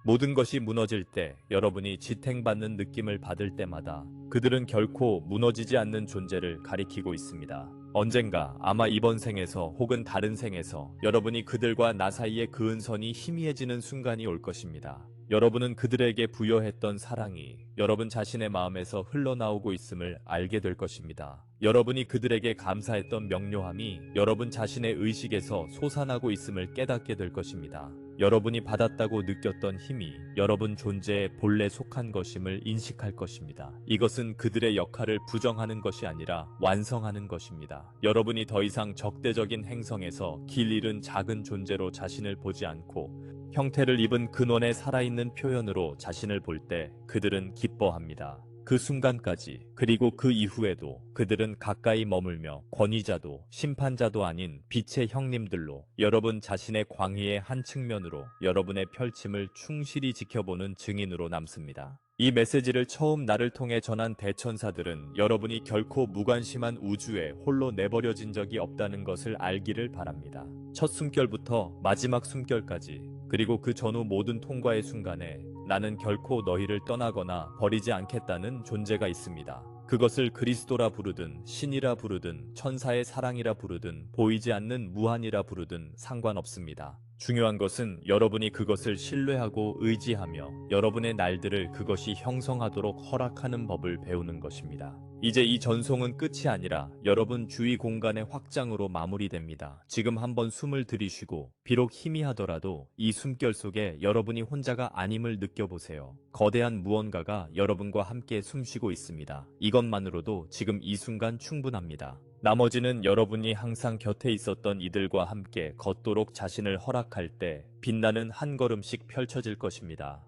모든 것이 무너질 때 여러분이 지탱받는 느낌을 받을 때마다 그들은 결코 무너지지 않는 존재를 가리키고 있습니다. 언젠가 아마 이번 생에서 혹은 다른 생에서 여러분이 그들과 나 사이의 그 은선이 희미해지는 순간이 올 것입니다. 여러분은 그들에게 부여했던 사랑이 여러분 자신의 마음에서 흘러나오고 있음을 알게 될 것입니다. 여러분이 그들에게 감사했던 명료함이 여러분 자신의 의식에서 솟아나고 있음을 깨닫게 될 것입니다. 여러분이 받았다고 느꼈던 힘이 여러분 존재에 본래 속한 것임을 인식할 것입니다. 이것은 그들의 역할을 부정하는 것이 아니라 완성하는 것입니다. 여러분이 더 이상 적대적인 행성에서 길 잃은 작은 존재로 자신을 보지 않고 형태를 입은 근원의 살아있는 표현으로 자신을 볼 때 그들은 기뻐합니다. 그 순간까지 그리고 그 이후에도 그들은 가까이 머물며 권위자도 심판자도 아닌 빛의 형님들로 여러분 자신의 광의의 한 측면으로 여러분의 펼침을 충실히 지켜보는 증인으로 남습니다. 이 메시지를 처음 나를 통해 전한 대천사들은 여러분이 결코 무관심한 우주에 홀로 내버려진 적이 없다는 것을 알기를 바랍니다. 첫 숨결부터 마지막 숨결까지 그리고 그 전후 모든 통과의 순간에 나는 결코 너희를 떠나거나 버리지 않겠다는 존재가 있습니다. 그것을 그리스도라 부르든 신이라 부르든 천사의 사랑이라 부르든 보이지 않는 무한이라 부르든 상관없습니다. 중요한 것은 여러분이 그것을 신뢰하고 의지하며 여러분의 날들을 그것이 형성하도록 허락하는 법을 배우는 것입니다. 이제 이 전송은 끝이 아니라 여러분 주위 공간의 확장으로 마무리됩니다. 지금 한번 숨을 들이쉬고 비록 희미하더라도 이 숨결 속에 여러분이 혼자가 아님을 느껴보세요. 거대한 무언가가 여러분과 함께 숨쉬고 있습니다. 이것만으로도 지금 이 순간 충분합니다. 나머지는 여러분이 항상 곁에 있었던 이들과 함께 걷도록 자신을 허락할 때 빛나는 한 걸음씩 펼쳐질 것입니다.